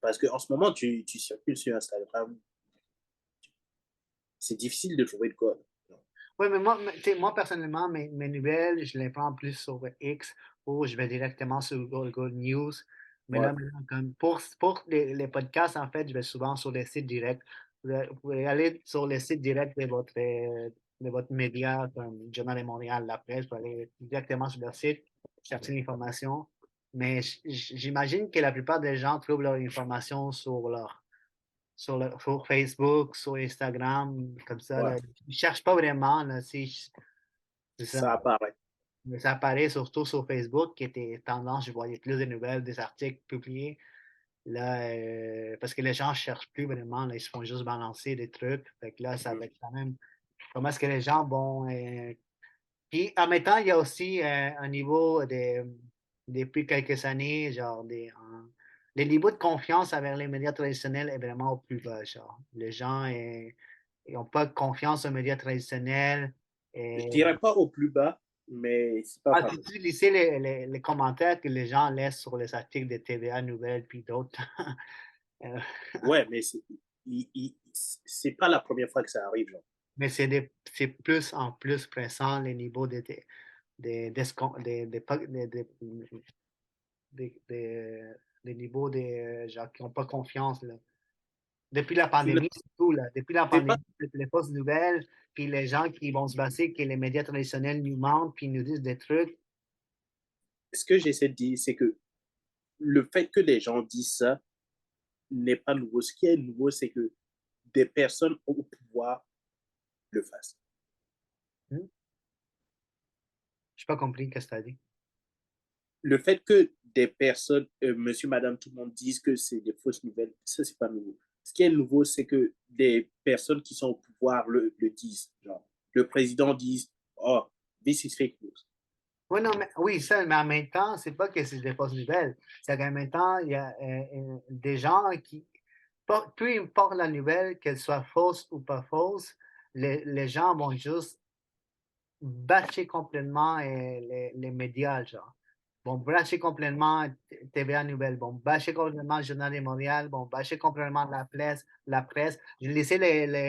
Parce qu'en ce moment, tu circules sur Instagram, c'est difficile de trouver de code. Oui, mais tu sais, moi, personnellement, mes nouvelles, je les prends plus sur X ou je vais directement sur Google News. Mais Ouais, là, maintenant, pour les podcasts, en fait, je vais souvent sur les sites directs. Vous pouvez aller sur le site direct de votre média, comme Journal de Montréal, la presse, vous pouvez aller directement sur leur site, chercher l'information. Mais j'imagine que la plupart des gens trouvent leur information sur Facebook, sur Instagram, comme ça. ouais, Là. Ils ne cherchent pas vraiment. Là, c'est ça. ça apparaît. Mais ça apparaît surtout sur Facebook, qui était tendance. Je voyais plus de nouvelles, des articles publiés. Là, parce que les gens ne cherchent plus vraiment. Là, ils se font juste balancer des trucs. Fait que là, ça va être quand même. Comment est-ce que les gens vont. Puis en même temps, il y a aussi un niveau depuis quelques années, genre les niveaux de confiance avec les médias traditionnels est vraiment au plus bas. Genre. Les gens n'ont pas confiance aux médias traditionnels. Je Et, dirais pas au plus bas, mais c'est pas si fameux. tu lisais les commentaires que les gens laissent sur les articles de TVA Nouvelles puis d'autres, euh, Ouais, mais c'est pas la première fois que ça arrive. Genre. mais c'est plus en plus pressant les niveaux des, des niveaux des gens qui n'ont pas confiance, là. Depuis la Tu ne pandémie, surtout, là. Depuis la fais pas. pandémie, les fausses nouvelles, puis les gens qui vont se baser que les médias traditionnels nous mentent, puis nous disent des trucs. Ce que j'essaie de dire, c'est que le fait que les gens disent ça n'est pas nouveau. Ce qui est nouveau, c'est que des personnes au pouvoir le fassent. Hmm? Je n'ai pas compris ce que tu as dit. Le fait que des personnes, monsieur, madame, tout le monde disent que c'est des fausses nouvelles, ça, c'est pas nouveau. Ce qui est nouveau, c'est que des personnes qui sont au pouvoir le disent. Genre, le président dit, oh, this is fake news. Oui, non, mais, oui, ça, mais en même temps, c'est pas que c'est des fausses nouvelles. C'est qu'en même temps, il y a des gens qui, peu importe la nouvelle, qu'elle soit fausse ou pas fausse, les gens vont juste bâcher complètement les médias, genre. Bon, bâcher complètement TVA Nouvelle, bon, bâcher complètement le Journal de Montréal, bon, bâcher complètement la presse. J'ai laissé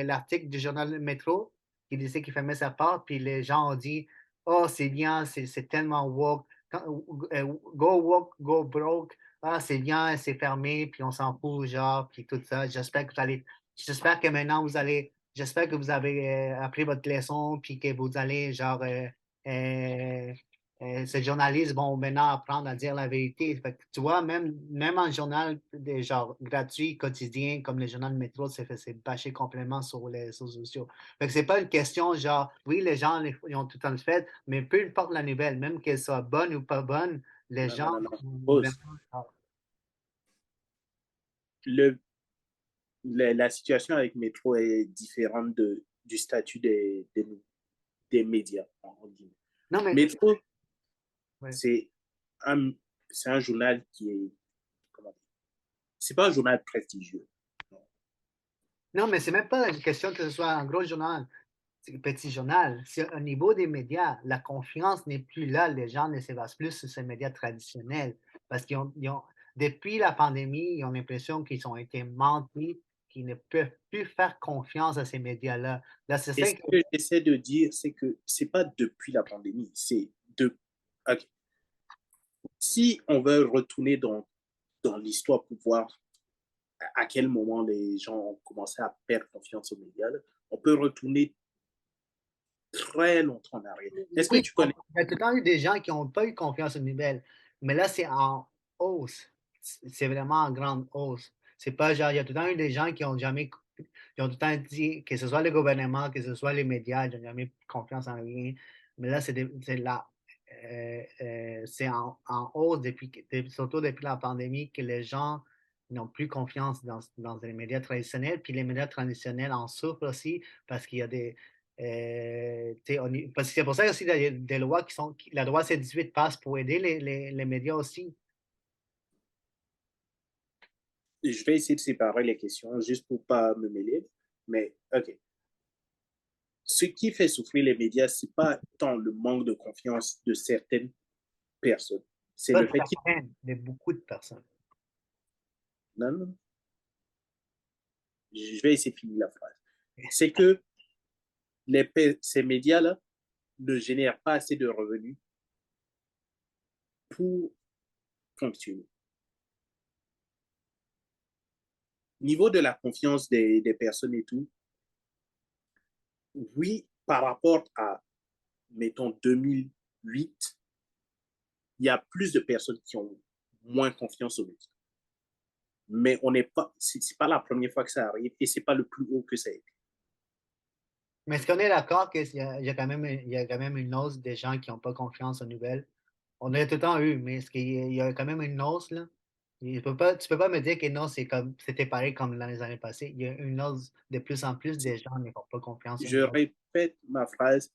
l'article du Journal Métro qui disait qu'il fermait sa porte, puis les gens ont dit, oh, c'est bien, c'est tellement woke. Go woke, go broke. Ah, c'est bien, c'est fermé, puis on s'en fout, genre, puis tout ça. J'espère que maintenant j'espère que vous avez appris votre leçon, puis que vous allez, genre, euh, ces journalistes vont maintenant apprendre à dire la vérité. Fait que, tu vois, même en journal genre gratuit, quotidien, comme le journal Métro, c'est bâché complètement sur les réseaux sociaux. Fait que c'est pas une question genre, oui, les gens ils ont tout le temps fait, mais peu importe la nouvelle, même qu'elle soit bonne ou pas bonne, les Non, non, gens non, non. vont Pause. vraiment. Le, la situation avec Métro est différente du statut des médias, en guillemets. Non, mais Métro, ouais. c'est un, c'est un journal qui est, comment dire, c'est pas un journal prestigieux. Non, mais c'est même pas une question que ce soit un gros journal. C'est un petit journal. C'est au niveau des médias, la confiance n'est plus là. Les gens ne se basent plus sur ces médias traditionnels parce depuis la pandémie, ils ont l'impression qu'ils ont été mentis, qu'ils ne peuvent plus faire confiance à ces médias-là. Là, c'est Et ça ce que. que j'essaie de dire, c'est que c'est pas depuis la pandémie, c'est de. Ok. Si on veut retourner dans l'histoire pour voir à quel moment les gens ont commencé à perdre confiance aux médias, on peut retourner très longtemps en arrière. Est-ce que Oui, tu connais? il y a tout le temps eu des gens qui n'ont pas eu confiance aux nouvelles, mais là, c'est en hausse. C'est vraiment en grande hausse. C'est pas genre, il y a tout le temps eu des gens qui ont jamais, qui ont tout le temps dit, que ce soit le gouvernement, que ce soit les médias, ils n'ont jamais confiance en rien. Mais là, c'est en hausse surtout depuis la pandémie, que les gens n'ont plus confiance dans les médias traditionnels. Puis les médias traditionnels en souffrent aussi parce qu'il y a parce que c'est pour ça aussi qu'il y a des lois la loi C-18 passe pour aider les médias aussi. Je vais essayer de séparer les questions juste pour pas me mêler. Mais ok. Ce qui fait souffrir les médias, c'est pas tant le manque de confiance de certaines personnes. C'est Pas le de fait qu'ils. certaines, mais beaucoup de personnes. Non, non, je vais essayer de finir la phrase. C'est que ces médias-là ne génèrent pas assez de revenus pour fonctionner. Niveau de la confiance des personnes et tout, oui, par rapport à, mettons, 2008, il y a plus de personnes qui ont moins confiance aux médias. Mais on n'est pas, c'est pas la première fois que ça arrive et c'est pas le plus haut que ça a été. Mais est-ce qu'on est d'accord qu'il y a quand même, il y a quand même une hausse des gens qui n'ont pas confiance aux nouvelles? On a tout le temps eu, mais est-ce qu'il y a quand même une hausse, là? Tu peux pas me dire que non, c'était pareil comme dans les années passées. Il y a une hausse de plus en plus des gens qui n'ont pas confiance aux Je nouvelles. répète ma phrase,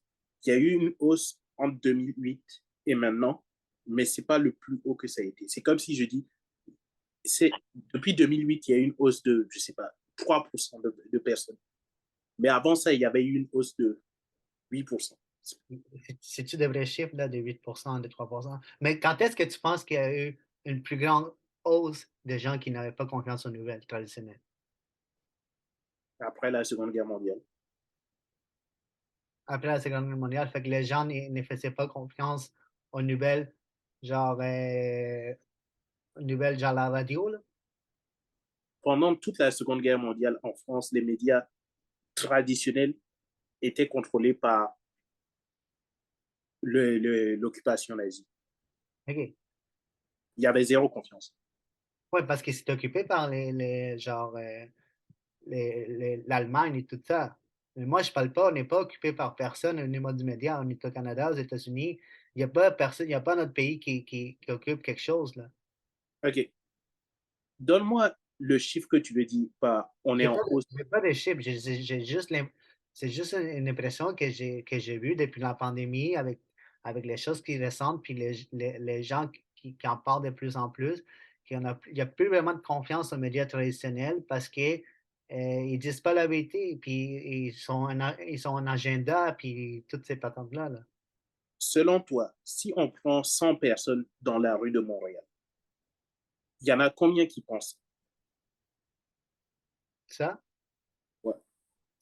il y a eu une hausse entre 2008 et maintenant, mais c'est pas le plus haut que ça a été. C'est comme si je dis, depuis 2008, il y a eu une hausse de, je sais pas, 3% de personnes. Mais avant ça, il y avait eu une hausse de 8%. C'est-tu de vrais chiffres là, de 8%, de 3%? Mais quand est-ce que tu penses qu'il y a eu une plus grande hausse de gens qui n'avaient pas confiance aux nouvelles traditionnelles? Après la Seconde Guerre mondiale. Après la Seconde Guerre mondiale, fait que les gens ne faisaient pas confiance aux nouvelles, genre nouvelles genre la radio, là? Pendant toute la Seconde Guerre mondiale en France, les médias traditionnels étaient contrôlés par l'occupation nazie. OK. Il y avait zéro confiance. Ouais, parce que c'est occupé par genre, l'Allemagne et tout ça. Mais moi, je parle pas, on n'est pas occupé par personne au niveau du média. On est au Canada, aux États-Unis. Il n'y a pas personne, il n'y a pas notre pays qui occupe quelque chose, là. OK. Donne-moi le chiffre que tu veux dire par on est J'ai en pas, hausse. j'ai pas de chiffres. J'ai juste c'est juste une impression que j'ai vue depuis la pandémie avec les choses qui ressentent, puis les gens qui en parlent de plus en plus, il n'y a plus vraiment de confiance aux médias traditionnels parce que ils disent pas la vérité, puis ils sont un agenda, puis toutes ces patentes-là, là. Selon toi, si on prend 100 personnes dans la rue de Montréal, il y en a combien qui pensent? Ça, Ouais.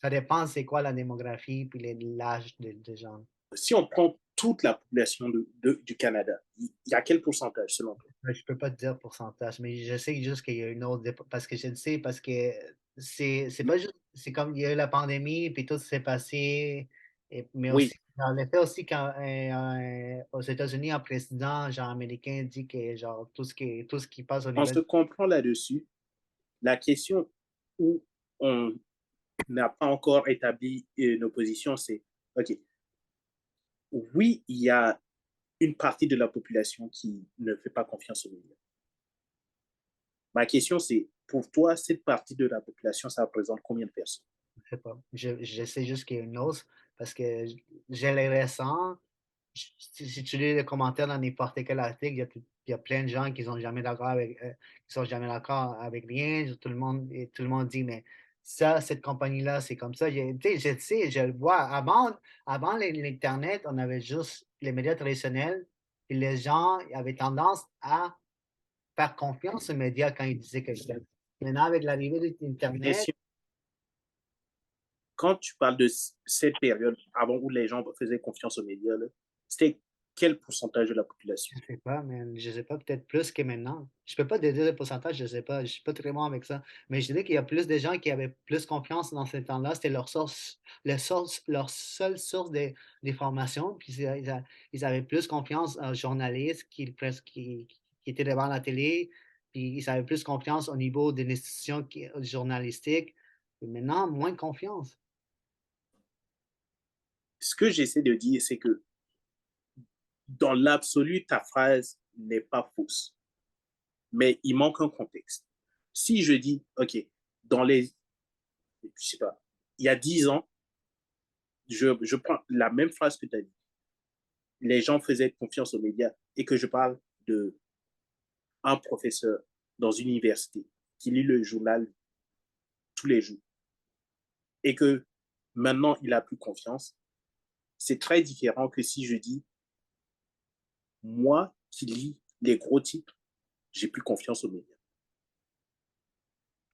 ça dépend c'est quoi la démographie, puis l'âge des gens. Si on prend toute la population du Canada, il y a quel pourcentage selon toi? Je peux pas te dire pourcentage, mais je sais juste qu'il y a une autre parce que je le sais, parce que c'est pas juste c'est comme il y a eu la pandémie, puis tout s'est passé, mais Oui, aussi dans le fait aussi quand, aux États-Unis, un président genre américain dit que genre tout ce qui passe au on niveau se comprend là-dessus. La question où on n'a pas encore établi nos positions, c'est, OK, oui, il y a une partie de la population qui ne fait pas confiance aux médias. Ma question, c'est, pour toi, cette partie de la population, ça représente combien de personnes? je sais pas. Je sais juste qu'il y a une hausse parce que j'ai les récents. Si tu lis les commentaires dans n'importe quel article, il y a plein de gens qui sont jamais d'accord avec rien. Tout le monde dit, mais ça, cette compagnie-là, c'est comme ça. Tu sais, je sais, je le vois. Avant l'Internet, on avait juste les médias traditionnels et les gens avaient tendance à faire confiance aux médias quand ils disaient quelque chose. Maintenant, avec l'arrivée de Mais l'Internet, si, quand tu parles de cette période avant où les gens faisaient confiance aux médias, c'était quel pourcentage de la population? je sais pas, mais je sais pas, peut-être plus que maintenant. Je peux pas te dire le pourcentage, je sais pas, je suis pas très bon avec ça. Mais je dirais qu'il y a plus de gens qui avaient plus confiance dans ce temps-là. C'était leur seule source d'information. Puis ils avaient plus confiance en journalistes qui étaient devant la télé. Puis ils avaient plus confiance au niveau des institutions journalistiques. Et maintenant, moins de confiance. Ce que j'essaie de dire, c'est que dans l'absolu, ta phrase n'est pas fausse, mais il manque un contexte. Si je dis, OK, dans les, je sais pas, il y a 10 ans, je prends la même phrase que tu as dit, les gens faisaient confiance aux médias et que je parle de un professeur dans une université qui lit le journal tous les jours et que maintenant il a plus confiance, c'est très différent que si je dis, moi qui lis les gros titres, j'ai plus confiance aux médias.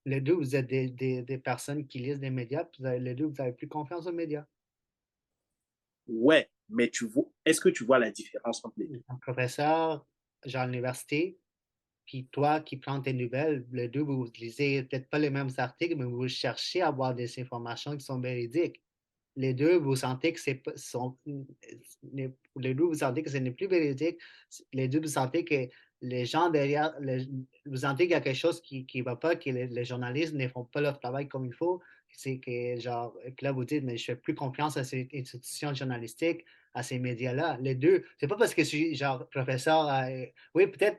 Les deux, vous êtes des personnes qui lisent des médias, puis les deux, vous avez plus confiance aux médias. Ouais, mais est-ce que tu vois la différence entre les deux? Un professeur, genre à l'université, puis toi qui prends tes nouvelles, les deux, vous lisez peut-être pas les mêmes articles, mais vous cherchez à avoir des informations qui sont véridiques. Les deux, vous sentez que les deux, vous sentez que ce n'est plus véridique. Les deux, vous sentez que les gens derrière, vous sentez qu'il y a quelque chose qui ne va pas, que les journalistes ne font pas leur travail comme il faut. C'est que, genre, que là, vous dites, mais je fais plus confiance à ces institutions journalistiques, à ces médias-là. Les deux, c'est pas parce que je suis, genre, professeur, oui, peut-être,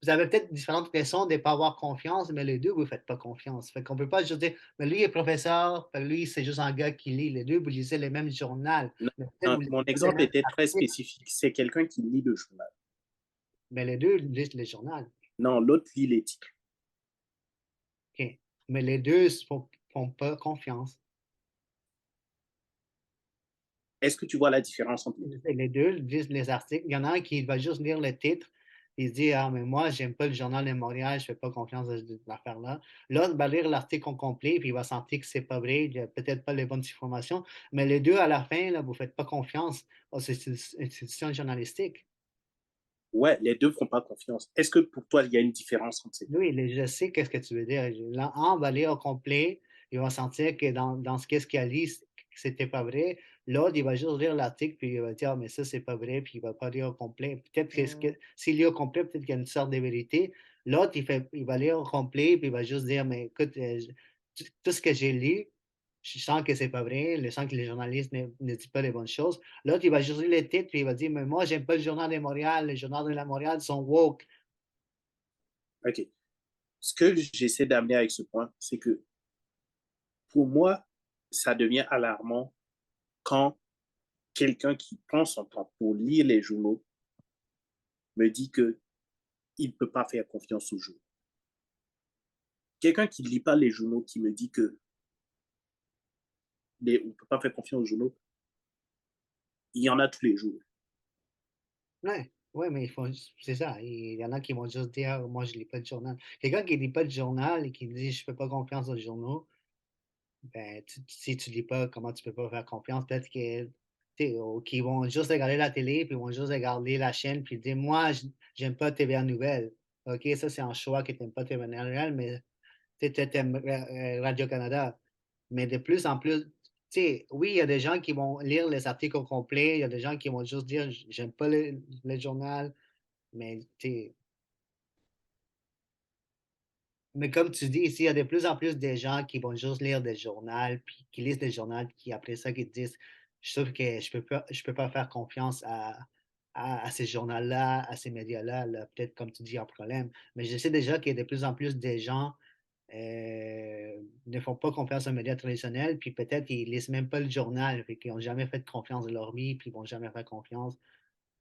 vous avez peut-être différentes raisons de ne pas avoir confiance, mais les deux, vous ne faites pas confiance. Fait qu'on peut pas juste dire, mais lui est professeur, lui, c'est juste un gars qui lit. Les deux, vous lisez les mêmes journaux. Non, Mais peut-être non, vous lisez mon pas les exemple mêmes était très articles, spécifique. C'est quelqu'un qui lit le journal. mais les deux lisent les journaux. Non, l'autre lit les titres. OK. Mais les deux font pas confiance. Est-ce que tu vois la différence entre les deux? Les deux lisent les articles. Il y en a un qui va juste lire le titre. Il se dit, ah, mais moi, j'aime pas le journal de Montréal, je fais pas confiance à cette affaire-là. L'autre va lire l'article au complet, puis il va sentir que c'est pas vrai, il n'y a peut-être pas les bonnes informations. Mais les deux, à la fin, là, vous faites pas confiance aux institutions journalistiques. Ouais, les deux font pas confiance. Est-ce que pour toi, il y a une différence entre ces deux? Oui, je sais qu'est-ce que tu veux dire. Un va lire au complet, il va sentir que dans ce qu'est-ce qu'il a lu, c'était pas vrai. L'autre, il va juste lire l'article, puis il va dire, ah, mais ça, c'est pas vrai, puis il va pas lire au complet. Peut-être que, s'il lit au complet, peut-être qu'il y a une sorte de vérité. L'autre, il va lire au complet, puis il va juste dire, mais écoute, tout ce que j'ai lu, je sens que c'est pas vrai, je sens que les journalistes ne disent pas les bonnes choses. L'autre, il va juste lire les titres, puis il va dire, mais moi, j'aime pas le journal de Montréal, les journaux de la Montréal sont woke. OK. Ce que j'essaie d'amener avec ce point, c'est que pour moi, ça devient alarmant quand quelqu'un qui prend son temps pour lire les journaux me dit qu'il ne peut pas faire confiance aux journaux. Quelqu'un qui ne lit pas les journaux, qui me dit que on ne peut pas faire confiance aux journaux, il y en a tous les jours. Ouais, ouais, mais c'est ça. Il y en a qui vont juste dire, moi, je lis pas de journal. Quelqu'un qui lit pas de journal et qui dit, je fais pas confiance aux journaux, ben, si tu lis pas, comment tu peux pas faire confiance? Peut-être que, tu sais, ou qu'ils vont juste regarder la télé, puis ils vont juste regarder la chaîne, puis dire, moi, j'aime pas TVA Nouvelles. OK, ça, c'est un choix que t'aimes pas TVA Nouvelles, mais t'aimes Radio-Canada. Mais de plus en plus, tu sais, oui, il y a des gens qui vont lire les articles au complet, il y a des gens qui vont juste dire, j'aime pas le journal, mais tu sais, mais comme tu dis ici, il y a de plus en plus de gens qui vont juste lire des journaux, puis qui lisent des journaux, puis après ça, qui disent, je trouve que je peux pas faire confiance à ces journaux-là, à ces médias-là, là. Peut-être comme tu dis, un problème. Mais je sais déjà qu'il y a de plus en plus de gens ne font pas confiance aux médias traditionnels, puis peut-être ils lisent même pas le journal, fait qu'ils n'ont jamais fait confiance de leur vie, puis ils vont jamais faire confiance.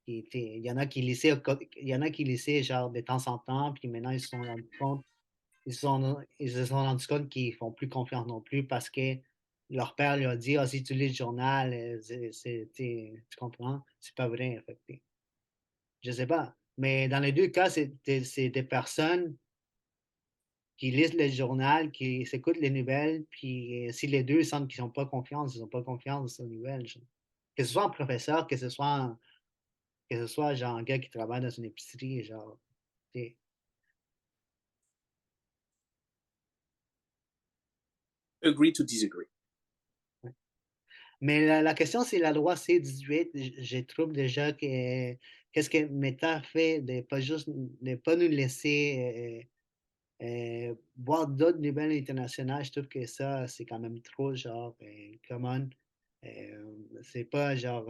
Il y en a qui lisaient, il y en a qui lisaient genre de temps en temps, puis maintenant ils se sont rendus compte ils se sont rendus compte qu'ils font plus confiance non plus parce que leur père lui a dit, ah, si tu lis le journal, tu comprends? C'est pas vrai, en fait. Je sais pas. Mais dans les deux cas, c'est des personnes qui lisent le journal, qui s'écoutent les nouvelles, puis si les deux sentent qu'ils n'ont pas confiance, ils n'ont pas confiance aux nouvelles. Que ce soit un professeur, que ce soit genre un gars qui travaille dans une épicerie, genre, Agree to disagree. mais la question, c'est la loi C-18. Je trouve déjà que qu'est-ce que Meta fait de pas juste de pas nous laisser voir d'autres nouvelles internationales. Je trouve que ça, c'est quand même trop genre come on. C'est pas genre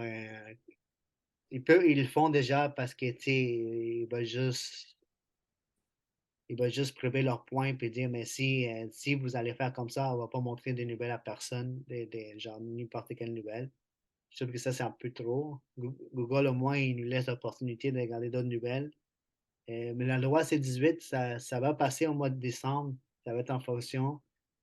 ils le font déjà parce que tu sais, ils veulent juste prouver leur point et dire mais si vous allez faire comme ça, on va pas montrer des nouvelles à personne, genre n'importe quelle nouvelle. Je trouve que ça, c'est un peu trop. Google, au moins, il nous laisse l'opportunité de regarder d'autres nouvelles. Mais la loi C-18, ça va passer au mois de décembre. Ça va être en fonction.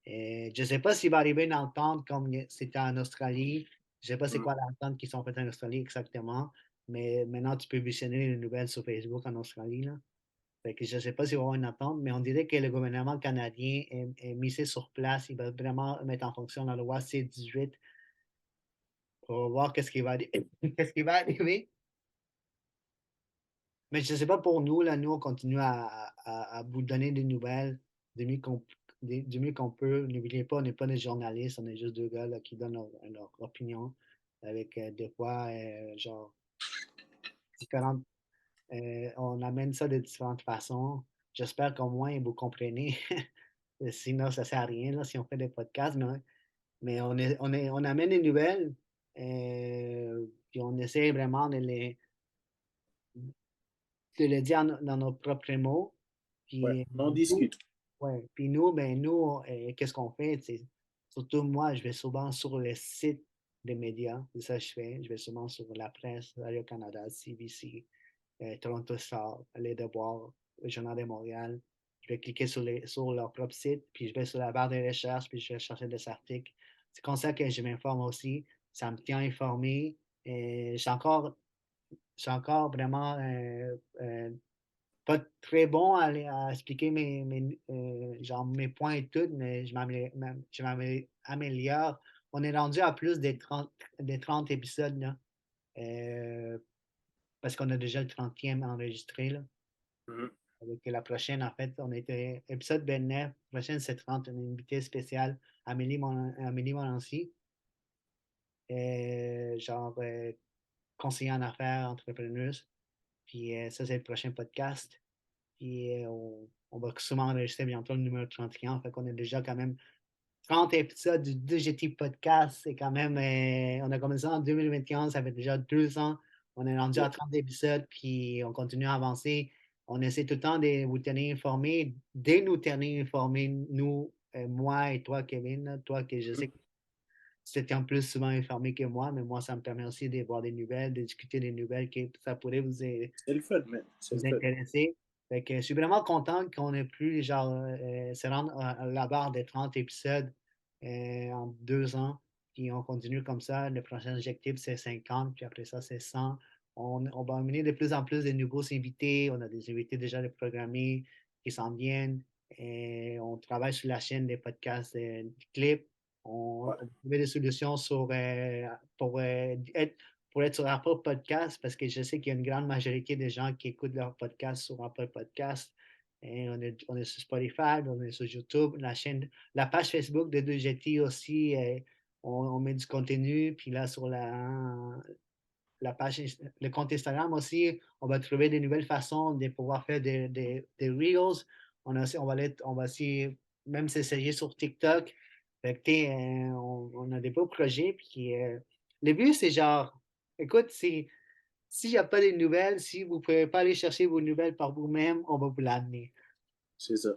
Je ne sais pas s'il va arriver une entente comme c'était en Australie. Je ne sais pas c'est Mm. quoi l'entente qui sont faites en Australie exactement. Mais maintenant, tu peux visionner les nouvelles sur Facebook en Australie, là. Fait que je ne sais pas s'il va y avoir une attente, mais on dirait que le gouvernement canadien est misé sur place. Il va vraiment mettre en fonction la loi C-18 pour voir qu'est-ce qui va, qu'est-ce qui va arriver. Mais je ne sais pas pour nous, là, nous, on continue à vous donner des nouvelles du mieux qu'on peut. N'oubliez pas, on n'est pas des journalistes, on est juste deux gars là, qui donnent leur opinion avec des fois, genre, différentes. On amène ça de différentes façons. J'espère qu'au moins vous comprenez. Sinon, ça ne sert à rien là, si on fait des podcasts. Mais on amène des nouvelles, puis on essaie vraiment de le dire dans nos propres mots. Ouais, Puis on nous, discute. ouais, puis nous, ben nous, qu'est-ce qu'on fait? Surtout moi, je vais souvent sur le site des médias, c'est ça que je fais. Je vais souvent sur la presse, Radio-Canada, CBC, Toronto Star, Les Devoirs, le Journal de Montréal. Je vais cliquer sur leur propre site, puis je vais sur la barre de recherche, puis je vais chercher des articles. C'est comme ça que je m'informe aussi. Ça me tient informé. Je suis encore vraiment pas très bon à expliquer genre mes points et tout, mais je m'améliore. On est rendu à plus des 30 épisodes, là. Euh, parce qu'on a déjà le 30e enregistré, là. Mhm. Avec la prochaine, en fait, on était épisode 29, prochaine c'est 30, on a une invitée spéciale, Amélie Morancy, genre conseiller en affaires, entrepreneuse. Puis ça, c'est le prochain podcast. Puis on va sûrement enregistrer bientôt le numéro 31. Fait qu'on a déjà quand même 30 épisodes du DGT Podcast. C'est quand même, on a commencé en 2021, ça fait déjà 2 ans. On est rendu Yeah. à 30 épisodes, puis on continue à avancer. On essaie tout le temps de vous tenir informés, de nous tenir informés, nous, moi et toi, Kevin. Là. Toi, que je sais que tu étais en plus souvent informé que moi, mais moi, ça me permet aussi de voir des nouvelles, de discuter des nouvelles, que ça pourrait C'est le fun, man. C'est le vous fun. intéresser. Fait que je suis vraiment content qu'on ait pu genre, se rendre à la barre des 30 épisodes en 2 ans. Puis on continue comme ça. Le prochain objectif, c'est 50, puis après ça, c'est 100. On va amener de plus en plus de nouveaux invités. On a des invités déjà programmés qui s'en viennent. Et on travaille sur la chaîne des podcasts, des clips. On Ouais. trouve des solutions pour être sur Apple Podcast, parce que je sais qu'il y a une grande majorité de gens qui écoutent leur podcast sur Apple Podcast. Et on est sur Spotify, on est sur YouTube, la page Facebook de 2GT aussi, on met du contenu. Puis là, sur la page, le compte Instagram aussi, on va trouver des nouvelles façons de pouvoir faire des Reels. On va aussi même s'essayer sur TikTok. Fait que, on a des beaux projets. Puis, le but, c'est genre, écoute, s'il n'y a pas de nouvelles, si vous ne pouvez pas aller chercher vos nouvelles par vous-même, on va vous l'amener. C'est ça.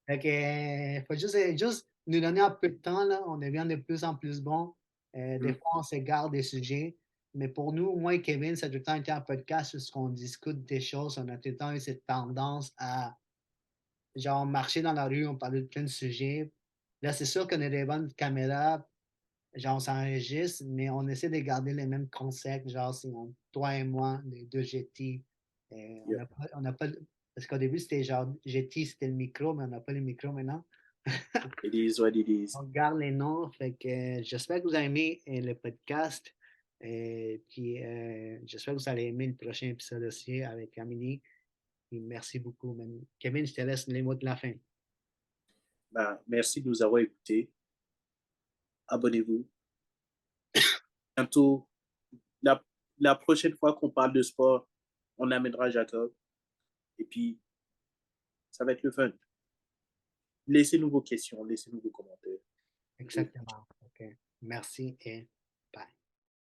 Fait que, faut juste nous donner un peu de temps, là. On devient de plus en plus bon. Des Mhm. fois, on s'égare des sujets. Mais pour nous, moi et Kevin, ça a tout le temps été un podcast où on discute des choses. On a tout le temps eu cette tendance à, genre, marcher dans la rue, on parlait de plein de sujets. Là, c'est sûr qu'on a des bonnes caméras, genre, on s'enregistre, mais on essaie de garder les mêmes concepts. Genre, c'est toi et moi, les deux GT. Yeah. On n'a pas, parce qu'au début, c'était genre, GT, c'était le micro, mais on n'a pas le micro maintenant. It is what it is. On garde les noms. Fait que j'espère que vous avez aimé le podcast. Puis j'espère que vous allez aimer le prochain épisode aussi avec Amélie. Puis merci beaucoup, man. Kevin, je te laisse les mots de la fin. Ben, merci de nous avoir écoutés. Abonnez-vous. Bientôt, la, la prochaine fois qu'on parle de sport, on amènera Jacob. Et puis, ça va être le fun. Laissez-nous vos questions, laissez-nous vos commentaires. Exactement. OK. Merci et